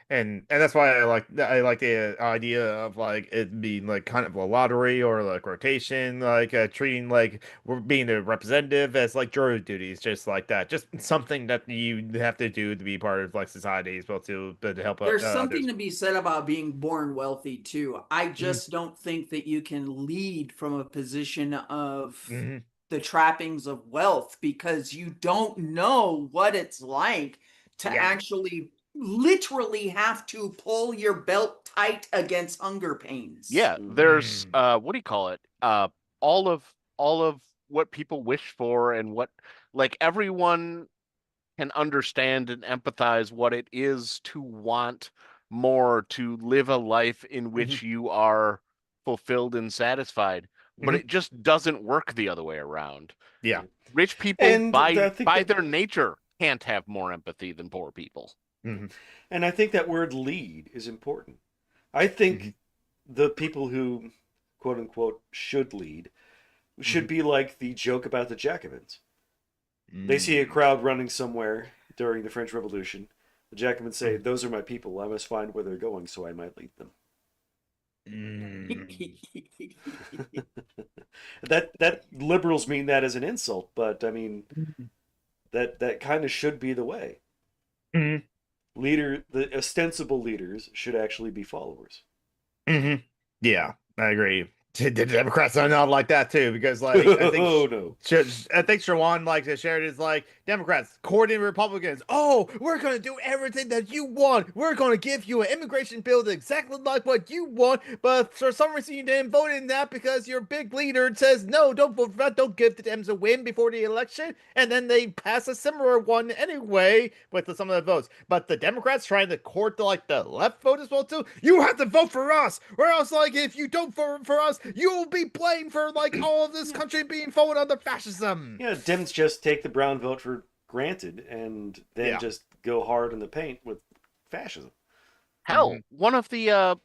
And that's why I like the idea of like it being like kind of a lottery or like rotation, like treating like we're being a representative as like jury duties, just like that, just something that you have to do to be part of like society as well too, but to help There's something others. to be said about being born wealthy too. I Mhm. just don't think that you can lead from a position of Mhm. the trappings of wealth because you don't know what it's like to Yeah. actually literally have to pull your belt tight against hunger pains. Yeah, there's what do you call it? All of all of what people wish for and what like everyone can understand and empathize what it is to want more, to live a life in Mhm. which you are fulfilled and satisfied. But Mhm. it just doesn't work the other way around. Yeah. Rich people And by I think by that their nature can't have more empathy than poor people. Mhm. and I think that word lead is important. I Mhm. think the people who quote unquote should lead should Mhm. be like the joke about the Jacobins. They see a Mm. crowd running somewhere during the French Revolution. The Jacobins say, Mhm. "Those are my people. I must find where they're going, so I might lead them." Mm. That liberals mean that as an insult, but I mean that kind of should be the way. Mhm. The ostensible leaders should actually be followers. Hmm. Yeah, I agree. The Democrats are not like that too, because like Oh no. I think Shawan like shared is like Democrats courting Republicans. Oh, we're gonna do everything that you want. We're gonna give you an immigration bill that's exactly like what you want, but for some reason you didn't vote in that because your big leader says no, don't vote for that. Don't give the Dems a win before the election, and then they pass a similar one anyway with some of the votes. But the Democrats trying to court the left vote as well too. You have to vote for us, or else like if you don't vote for us, you will be blamed for like all of this Yeah. country being forward under fascism. Yeah, Dems just take the brown vote for granted and then Yeah. just go hard in the paint with fascism. Hmm. Hell, one of the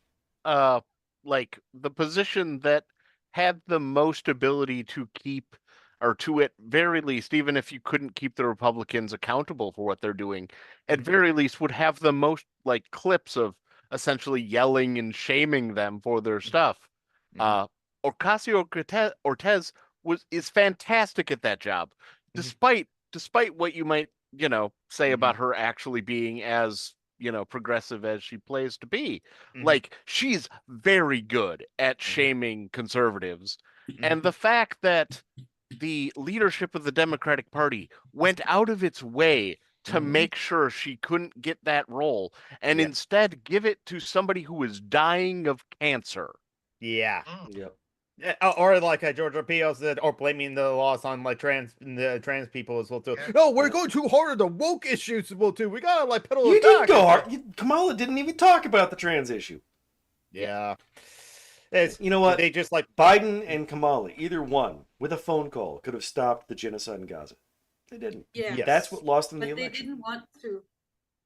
uh like the position that had the most ability to keep or to at very least, even if you couldn't keep the Republicans accountable for what they're doing, at very least would have the most like clips of essentially yelling and shaming them for their stuff. Hmm. Uh Ocasio-Cortez is fantastic at that job, Hmm. despite what you might, say Hmm. about her actually being as progressive as she plays to be. Hmm. Like, she's very good at shaming conservatives. Hmm. And the fact that the leadership of the Democratic Party went out of its way to Hmm. make sure she couldn't get that role and Yeah. instead give it to somebody who was dying of cancer. Yeah. Yep. Or like Georgia P.O. said, or blaming the loss on like the trans people as well too. Yeah. No, we're Yeah. going too hard on the woke issues as well too. We gotta like pedal You it didn't back. go It's like, hard. Kamala didn't even talk about the trans issue. yeah, it's You know what? they just like Biden and Kamala, either one, with a phone call, could have stopped the genocide in Gaza. They didn't. Yeah, yes. That's what lost them the but they election. didn't want to.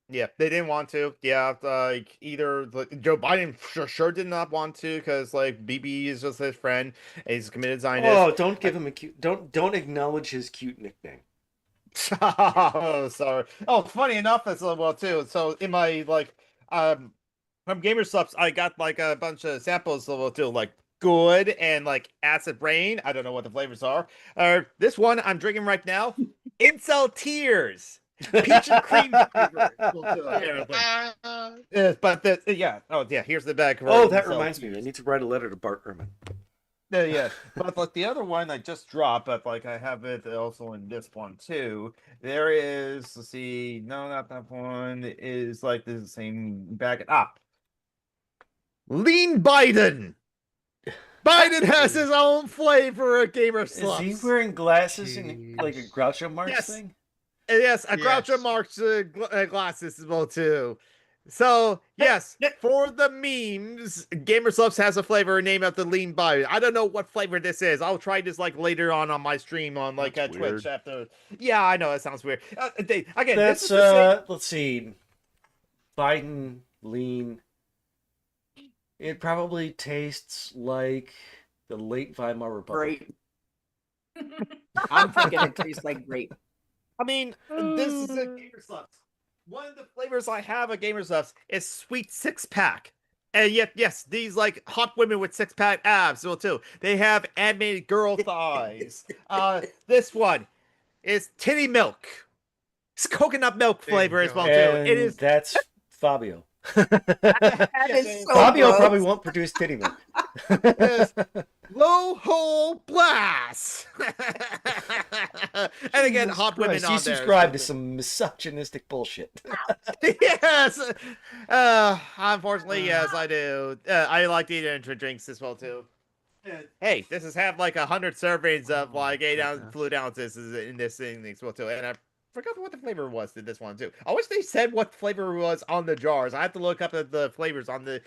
Yeah, they didn't want to. Yeah, like either like, Joe Biden sure did not want to because like BB is just his friend. And he's a committed Zionist. Oh, don't give him a cute. Don't acknowledge his cute nickname. Oh, sorry. Oh, funny enough, as well too. So in my like from Gamer Subs, I got like a bunch of samples of too, like good and like acid rain. I don't know what the flavors are. This one I'm drinking right now, Incel Tears, peach and cream flavor. Apparently. But yeah. Oh yeah. Here's the bag. For Oh, that Incel reminds me. I Tears. need to write a letter to Bart Ehrman. Yeah, but like the other one I just dropped, but like I have it also in this one too. There is, let's see, no, not that one. It is like the same bag. Lean Biden. Biden has his own flavor of Gamer Is he Slups. wearing glasses and like a Groucho Marx Yes. thing? Yes, a Yes. Groucho Marx glasses as well too. So yes, for the memes, Gamersubs has a flavor named after Lean Biden. I don't know what flavor this is. I'll try this like later on my stream on like That's Twitch weird. after. Yeah, I know it sounds weird. Again, That's this is the same. let's see. Biden lean. It probably tastes like the late Weimar Republic. Grape. I'm thinking it tastes like grape. I mean, this is a Gamersubs. one of the flavors I have at Gamers Loves is sweet six pack. And yet, yes, these like hot women with six pack abs will too. They have animated girl thighs. This one is titty milk. It's coconut milk There you flavor as go. well too. And It is that's Fabio. That Yes, is and so Fabio gross. probably won't produce titty milk. Yes. Low hole blast. And again, Jesus hot women Christ, on you there. subscribe to some misogynistic bullshit. Yes. Unfortunately, yes, I do. I like to eat energy drinks as well too. Hey, this is have like 100 servings of like 8 ounce fluid ounces in this thing as well too, and I forgot what the flavor was to this one too. I wish they said what flavor was on the jars. I have to look up the flavors on the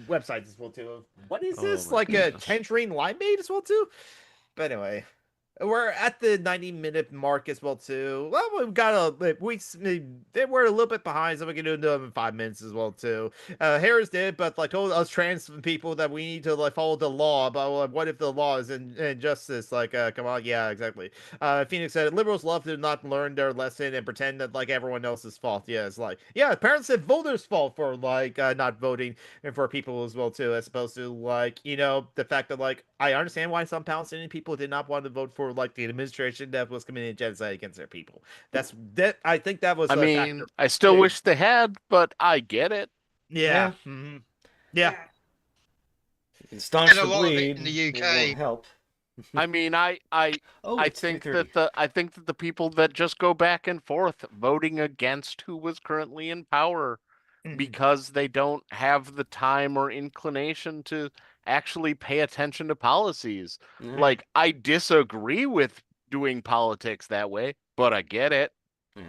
website as well too. What is Oh this? my Like a goodness. tangerine limeade as well too? But anyway. We're at the 90-minute mark as well too. Well, we've got we're a little bit behind, so we can do them in 5 minutes as well too. Harris did, but like told us trans people that we need to like follow the law. But like, what if the law is injustice? Like, come on, yeah, exactly. Phoenix said liberals love to not learn their lesson and pretend that like everyone else's fault. Yeah, it's like parents said voters' fault for like not voting and for people as well too, as opposed to like the fact that like I understand why some Palestinian people did not want to vote for like the administration that was committing genocide against their people. I think that was I a mean, factor. I still wish they had, but I get it. Yeah. Yeah. Mhm. Yeah. You can staunch And a the lot of it bleed. in the It won't UK. help. I mean, Oh, I it's think 3:30. that the people that just go back and forth voting against who was currently in power Mhm. because they don't have the time or inclination to actually pay attention to policies. Yeah. Like, I disagree with doing politics that way, but I get it.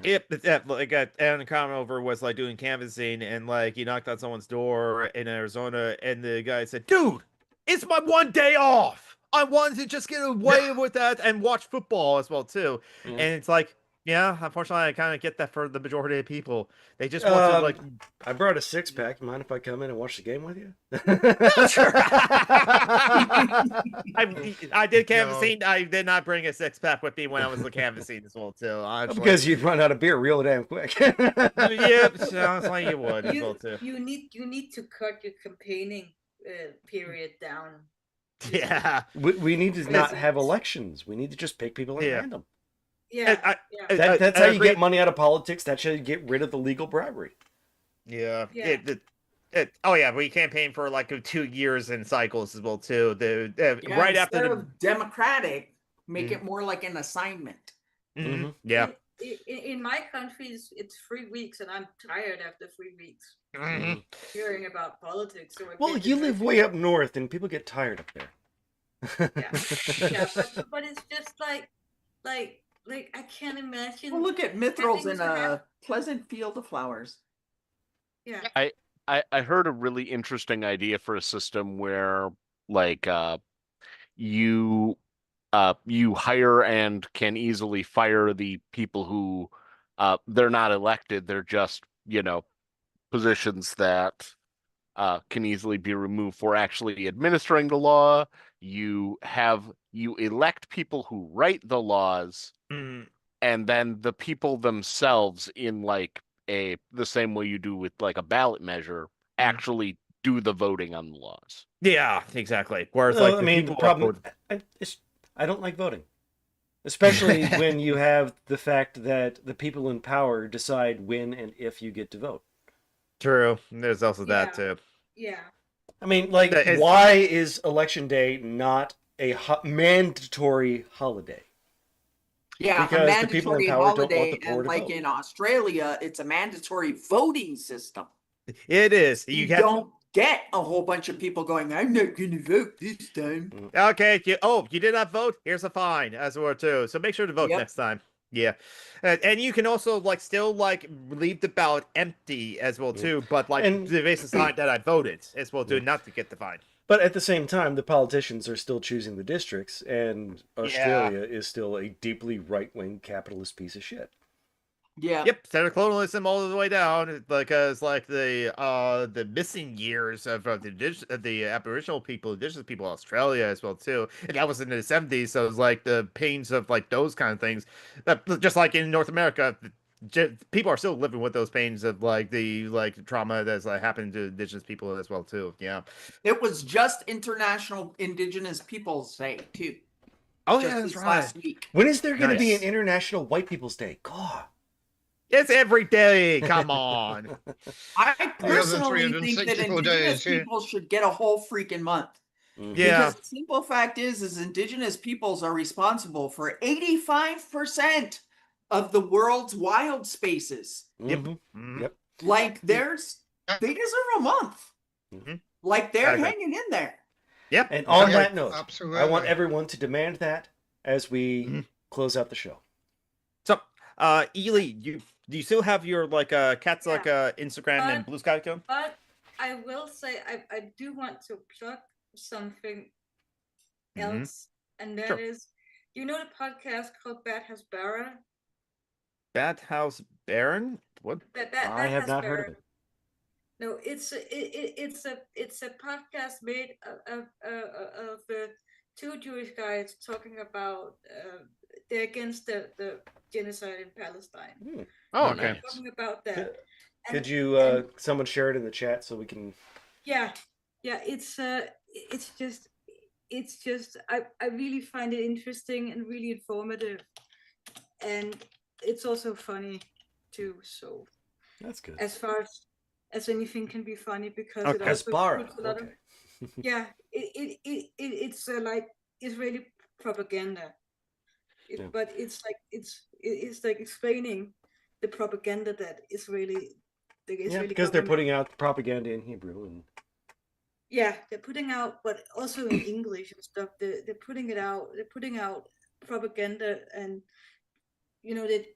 Yep, like Aaron Conover was like doing canvassing and like he knocked on someone's door in Arizona and the guy said, "Dude, it's my one day off. I wanted to just get away with that and watch football as well too." Yeah. And it's like, yeah, unfortunately, I kind of get that for the majority of people. They just want to like. I brought a 6-pack. Mind if I come in and watch the game with you? Sure. I did canvassing. I did not bring a 6-pack with me when I was canvassing as well too. Because you'd run out of beer real damn quick. Yep, sounds like you would as well too. You need to cut your campaigning period down. Yeah. We need to not have elections. We need to just pick people at Yeah. random. Yeah, That's how you agree. get money out of politics. That's how you get rid of the legal bribery. Yeah. Yeah. Oh yeah, we campaigned for like 2 years in cycles as well too. Yeah, Right after instead the of democratic, make Mhm. it more like an assignment. Mhm. Yeah. In my country, it's 3 weeks, and I'm tired after 3 weeks Mhm. hearing about politics. So I Well, picked you it live right. way up north, and people get tired up there. Yeah, but it's just like I can't imagine. Well, look at Mithrils having in to have- a pleasant field of flowers. Yeah, I heard a really interesting idea for a system where like you you hire and can easily fire the people who they're not elected, they're just, positions that can easily be removed for actually administering the law. You elect people who write the laws, Mhm. and then the people themselves in like the same way you do with like a ballot measure actually do the voting on the laws. Yeah, exactly. Whereas Well, like I mean, the problem. I don't like voting, especially when you have the fact that the people in power decide when and if you get to vote. True. There's also that Yeah. too. yeah. I mean, like, why is election day not a mandatory holiday? Yeah, Because a the people in mandatory power don't want holiday, the poor and to like vote. in Australia, it's a mandatory voting system. It is. You don't get a whole bunch of people going, "I'm not going to vote this time." Okay. You did not vote. Here's a fine as well too. So make sure to vote Yep. next time. Yeah, and you can also like still like leave the ballot empty as well too, but like And- the basic sign that I voted as well too, not to get the fine. But at the same time, the politicians are still choosing the districts, and Australia is still a deeply right-wing capitalist piece of shit. Yeah. Yep, Senator colonialism all the way down because like the missing years of the Aboriginal people, Indigenous people of Australia as well too, and that was in the 70s. So it was like the pains of like those kind of things, just like in North America, people are still living with those pains of like the trauma that's like happened to indigenous people as well too. Yeah. It was just International Indigenous Peoples Day too. Oh Just yeah, that's this right. last week. When is there going to be Nice. an International White People's Day? God. It's every day. Come on. I The other personally think that 364 Indigenous days, yeah. people should get a whole freaking month. Mhm. Yeah. Because the simple fact is Indigenous peoples are responsible for 85% of the world's wild spaces. Yep. Mhm. Mhm. Yep. Like they deserve a month. Mhm. Like they're I agree. hanging in there. Yep. And on Yeah, that note, absolutely. I want everyone to demand that as we Mhm. close out the show. So, Ely, do you still have your cat's Yeah. Instagram and Blue Sky account? But I will say I do want to plug something Mhm. else, and that Sure. is, you know the podcast called Bad Has Barra? Bat House Baron? What? I have not heard of it. No, it's a podcast made of two Jewish guys talking about they're against the genocide in Palestine. Oh, Okay. nice. Talking about that. Could And- you and- someone share it in the chat so we can? Yeah, it's just I really find it interesting and really informative, and it's also funny too. So That's good. as far as anything can be funny, because it Okay. also Hasbara. puts a lot of Okay. yeah, it's like Israeli propaganda. Yeah. But it's like explaining the propaganda that the Yeah, Israeli because they're government. putting out propaganda in Hebrew and Yeah, they're putting out, but also in English and stuff. They're putting it out. They're putting out propaganda, and that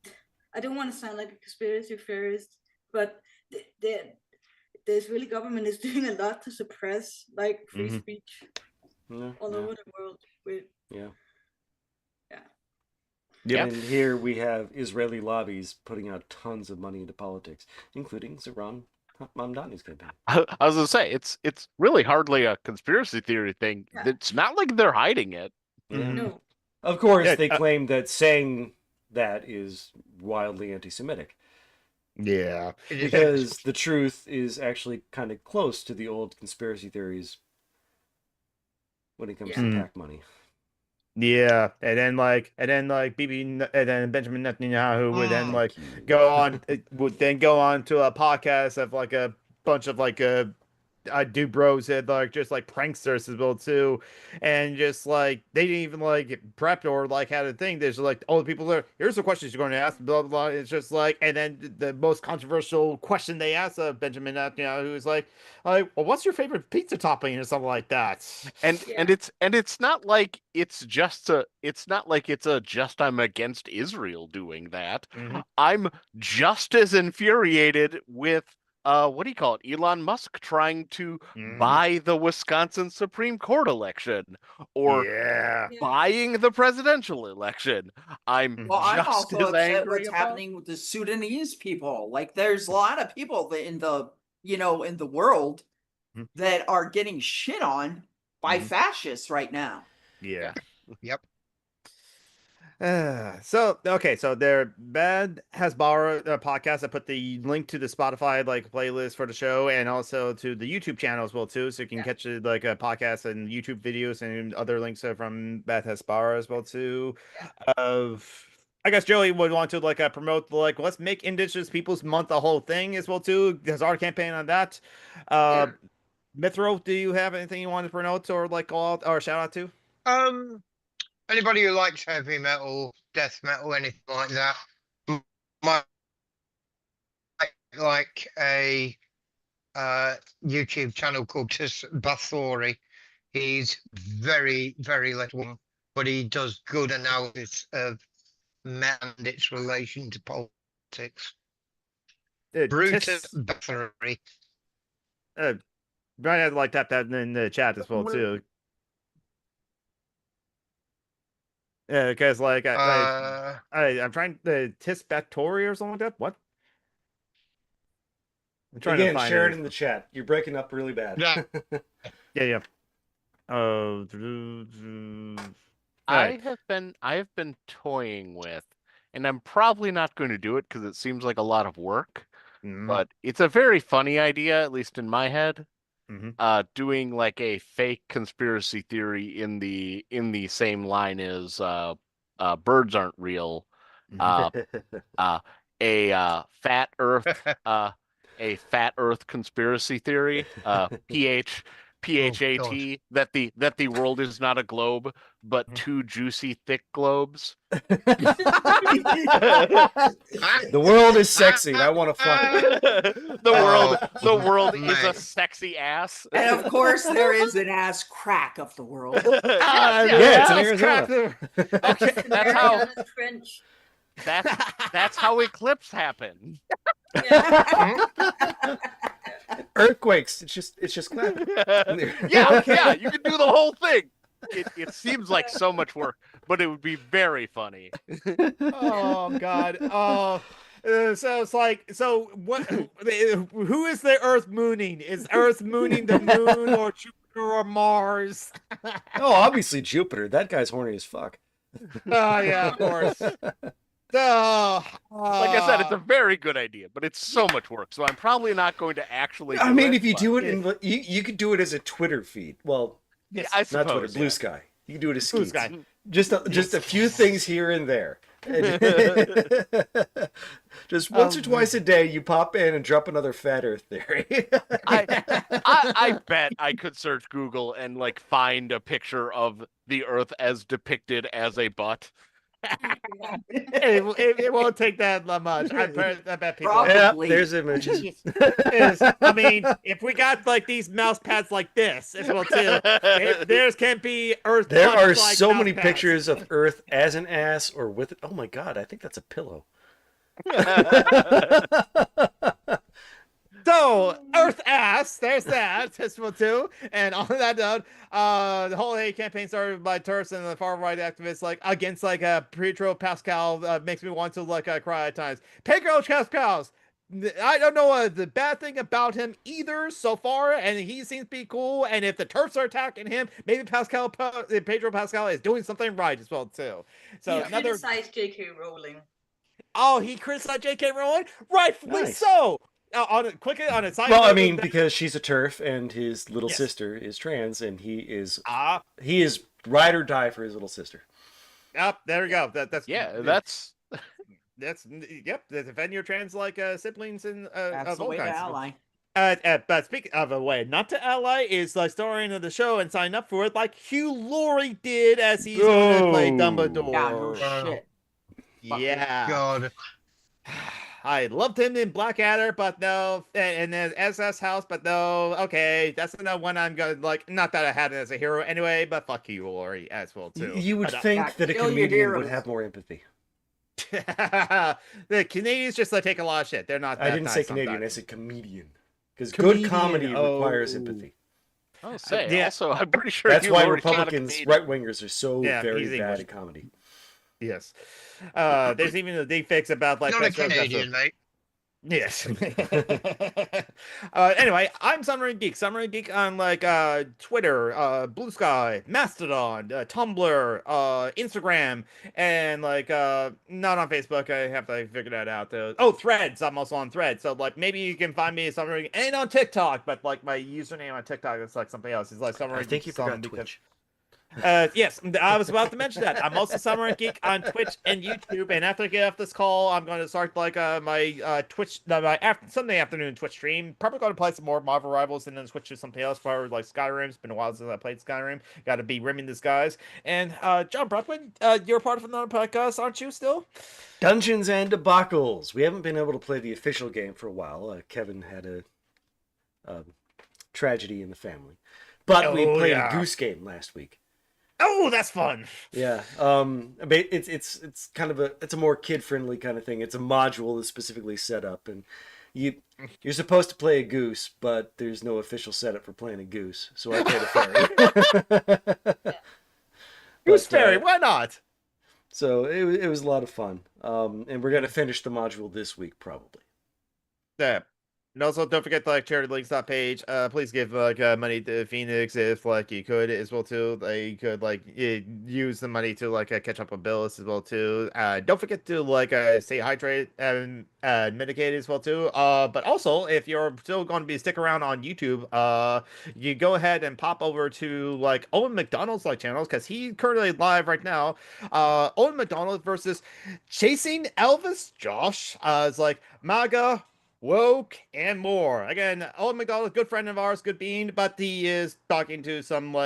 I don't want to sound like a conspiracy theorist, but the Israeli government is doing a lot to suppress like free Mhm. speech yeah, all yeah, over the world. With yeah. Yep. And here we have Israeli lobbies putting out tons of money into politics, including Zohran Mamdani's campaign. I was gonna say it's really hardly a conspiracy theory thing. Yeah. It's not like they're hiding it. Yeah. Mhm. No, Of course, Yeah, they claim that saying that is wildly anti-Semitic Yeah. It is because the truth is actually kind of close to the old conspiracy theories when it comes Yeah. to Mm. PAC money. Yeah, and then Bibi, and then Benjamin Netanyahu would then Mm. go on to a podcast of like a bunch of dude bros that just like pranksters as well too, and just like they didn't even like prep or like had a thing. There's like all the people there. Here's the questions you're going to ask. Blah blah blah. It's just like, and then the most controversial question they asked of Benjamin Netanyahu is like, well, what's your favorite pizza topping or something like that? And Yeah. it's not like it's not like it's a just I'm against Israel doing that. Mhm. I'm just as infuriated with what do you call it? Elon Musk trying to Mhm. buy the Wisconsin Supreme Court election or Yeah. Yeah. buying the presidential election. I'm Well, I'm just also as upset angry what's about. happening with the Sudanese people. Like, there's a lot of people that in the world Mhm. that are getting shit on by Mhm. fascists right now. Yeah. Yep. So their Bad Has Borrowed podcast. I put the link to the Spotify playlist for the show and also to the YouTube channel as well too, so you can catch it a podcast and YouTube videos and other links from Bad Has Borrowed as well too. I guess Joey would want to promote let's make Indigenous Peoples Month the whole thing as well too. There's our campaign on that. Mithro, do you have anything you want to promote or call out or shout out to? Anybody who likes heavy metal, death metal, anything like that, might like a YouTube channel called Tis Bathory. He's very, very little, but he does good analysis of metal and its relation to politics. Brutus Bathory. Brian had to tap that in the chat as well too. Because I'm trying the Tisbatori or something like that. What? I'm trying to Again, find share it in the chat. You're breaking up really bad. Yeah. Yeah. I have been toying with and I'm probably not going to do it because it seems like a lot of work. Mm. But it's a very funny idea, at least in my head. Mhm. Doing like a fake conspiracy theory in the same line as birds aren't real. Uh, uh, fat Earth, a fat Earth conspiracy theory. PHAT, that the world is not a globe, but two juicy thick globes. The world is sexy, and I want to fuck it. The world is a mate. sexy ass. And of course, there is an ass crack of the world. Yeah, it's in Arizona. Okay, that's how Mariana Trench. that's how eclipse happen. Yeah. Earthquakes. It's just clapping. Yeah, you can do the whole thing. It seems like so much work, but it would be very funny. Oh God. Oh. So it's like, so what? Who is the Earth mooning? Is Earth mooning the moon or Jupiter or Mars? Oh, obviously Jupiter. That guy's horny as fuck. Oh yeah, of course. So, Like I said, it's a very good idea, but it's so much work. So I'm probably not going to actually. I do mean, it, if you but- do it in, you could do it as a Twitter feed. Well, yeah, I not suppose Twitter, Blue yeah. Sky. You can do it as Blue Skeets. Sky. Just a few things here and there. Just once or twice a day, you pop in and drop another fat Earth theory. I bet I could search Google and like find a picture of the Earth as depicted as a butt. It won't take that much. I bet people. Probably. Yeah, there's images. I mean, if we got like these mouse pads like this as well too, theirs can be Earth. There are butt-like so mouse many pads. pictures of Earth as an ass or with it. Oh my god, I think that's a pillow. So, Earth ass, there's that as well too. And on that note, the whole hate campaign started by Turks and the far right activists like against like Pedro Pascal makes me want to like cry at times. Pedro Pascal, I don't know the bad thing about him either so far, and he seems to be cool. And if the Turks are attacking him, maybe Pedro Pascal is doing something right as well too. So He another. criticized J.K. Rowling. Oh, he criticized J.K. Rowling, rightfully Nice. so. Quickly on a side Well, I note, mean, because she's a TERF and his little Yes. sister is trans, and he is ah, ride or die for his little sister. there we go. That's That's yep. Defend your trans like siblings and That's of the all way to kinds. ally. But speaking of a way not to ally is the historian of the show and sign up for it like Hugh Laurie did as he's going to play Oh. Dumbledore. Yeah, no shit. Yeah. God. I loved him in Blackadder, but no, and then SS House, but no. Okay, that's another one I'm going to like. Not that I had it as a hero anyway, but fuck you, Laurie, as well too. You would But, think that a kill your comedian would heroes. have more empathy. the Canadians just like take a lot of shit. They're not. I that didn't nice say Canadian, I sometimes. said comedian. Because Comedian, good comedy requires oh. empathy. I'll say. Yeah. Also, I'm pretty sure That's Hugh why Laurie's not a Republicans, Canadian. right wingers, are so Yeah, very he's bad English. at comedy. Yes. There's even a deep fix about like Not a Best Friends Canadian, episode. mate. Yes. Anyway, I'm Summer Geek. Summer Geek on like Twitter, Blue Sky, Mastodon, Tumblr, Instagram, and like not on Facebook. I have to figure that out though. Oh, Threads. I'm also on Threads. So like maybe you can find me Summer Geek and on TikTok, but like my username on TikTok is like something else. It's like Summer I Geek. think you forgot because- Twitch. Yes, I was about to mention that. I'm also Summer Geek on Twitch and YouTube, and after I get off this call, I'm going to start like my Twitch, Sunday afternoon Twitch stream. Probably going to play some more Marvel Rivals and then switch to something else, for like Skyrim. It's been a while since I played Skyrim. Got to be rimming the skies. And John Brockman, you're part of another podcast, aren't you? Still? Dungeons and Debacles. We haven't been able to play the official game for a while. Kevin had a tragedy in the family, but we Oh, played yeah. a goose game last week. Oh, that's fun. Yeah, it's kind of it's a more kid friendly kind of thing. It's a module that's specifically set up, and you're supposed to play a goose, but there's no official setup for playing a goose. So I played a fairy. Goose But, Fairy, why not? So it was a lot of fun, and we're gonna finish the module this week probably. Yeah. And also, don't forget the charity links that page. Please give money to Phoenix if you could as well too. You could use the money to catch up on bills as well too. Don't forget to stay hydrated and medicated as well too. But also, if you're still going to be stick around on YouTube, you go ahead and pop over to Owen McDonald's channels because he's currently live right now. Owen McDonald versus Chasing Elvis Josh. It's MAGA, woke, and more. Again, Owen McDonald, good friend of ours, good bean, but he is talking to some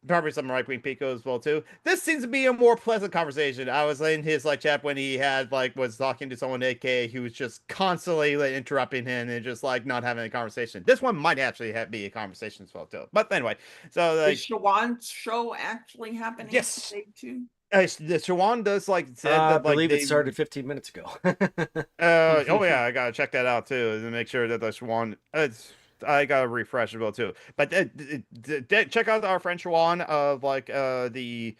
probably some right wing Pico as well too. This seems to be a more pleasant conversation. I was in his chat when he had was talking to someone AK who was just constantly interrupting him and just not having a conversation. This one might actually be a conversation as well too. But anyway, so Is Shawan's show actually happening yes. today too? The Shawan does said that I believe it started 15 minutes ago. Oh yeah, I gotta check that out too to make sure that the Shawan. I gotta refresh as well too. But check out our friend Shawan of the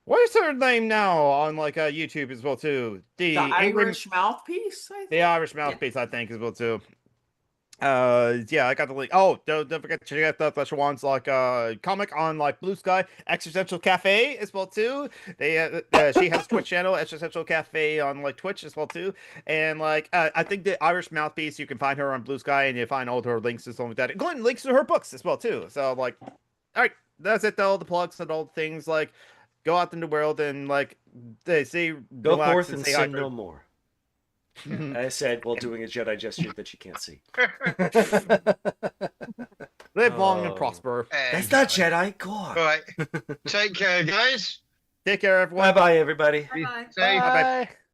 what is her name now on YouTube as well too. The Irish Mouthpiece, I think? The Irish Mouthpiece, I think as well too. Yeah, I got the link. Oh, don't forget to check out the Shawan's comic on Blue Sky Existential Cafe as well too. They she has a Twitch channel, Existential Cafe on Twitch as well too. And I think the Irish Mouthpiece, you can find her on Blue Sky and you find all her links and stuff like that, including links to her books as well too. So all right, that's it. All the plugs and all the things go out in the world and they say go forth and sin no more. I said while doing a Jedi gesture that you can't see. Live long and prosper. That's not Jedi. Go on. All right. Take care, guys. Take care, everyone. Bye bye, everybody. Bye-bye. Safe. Bye.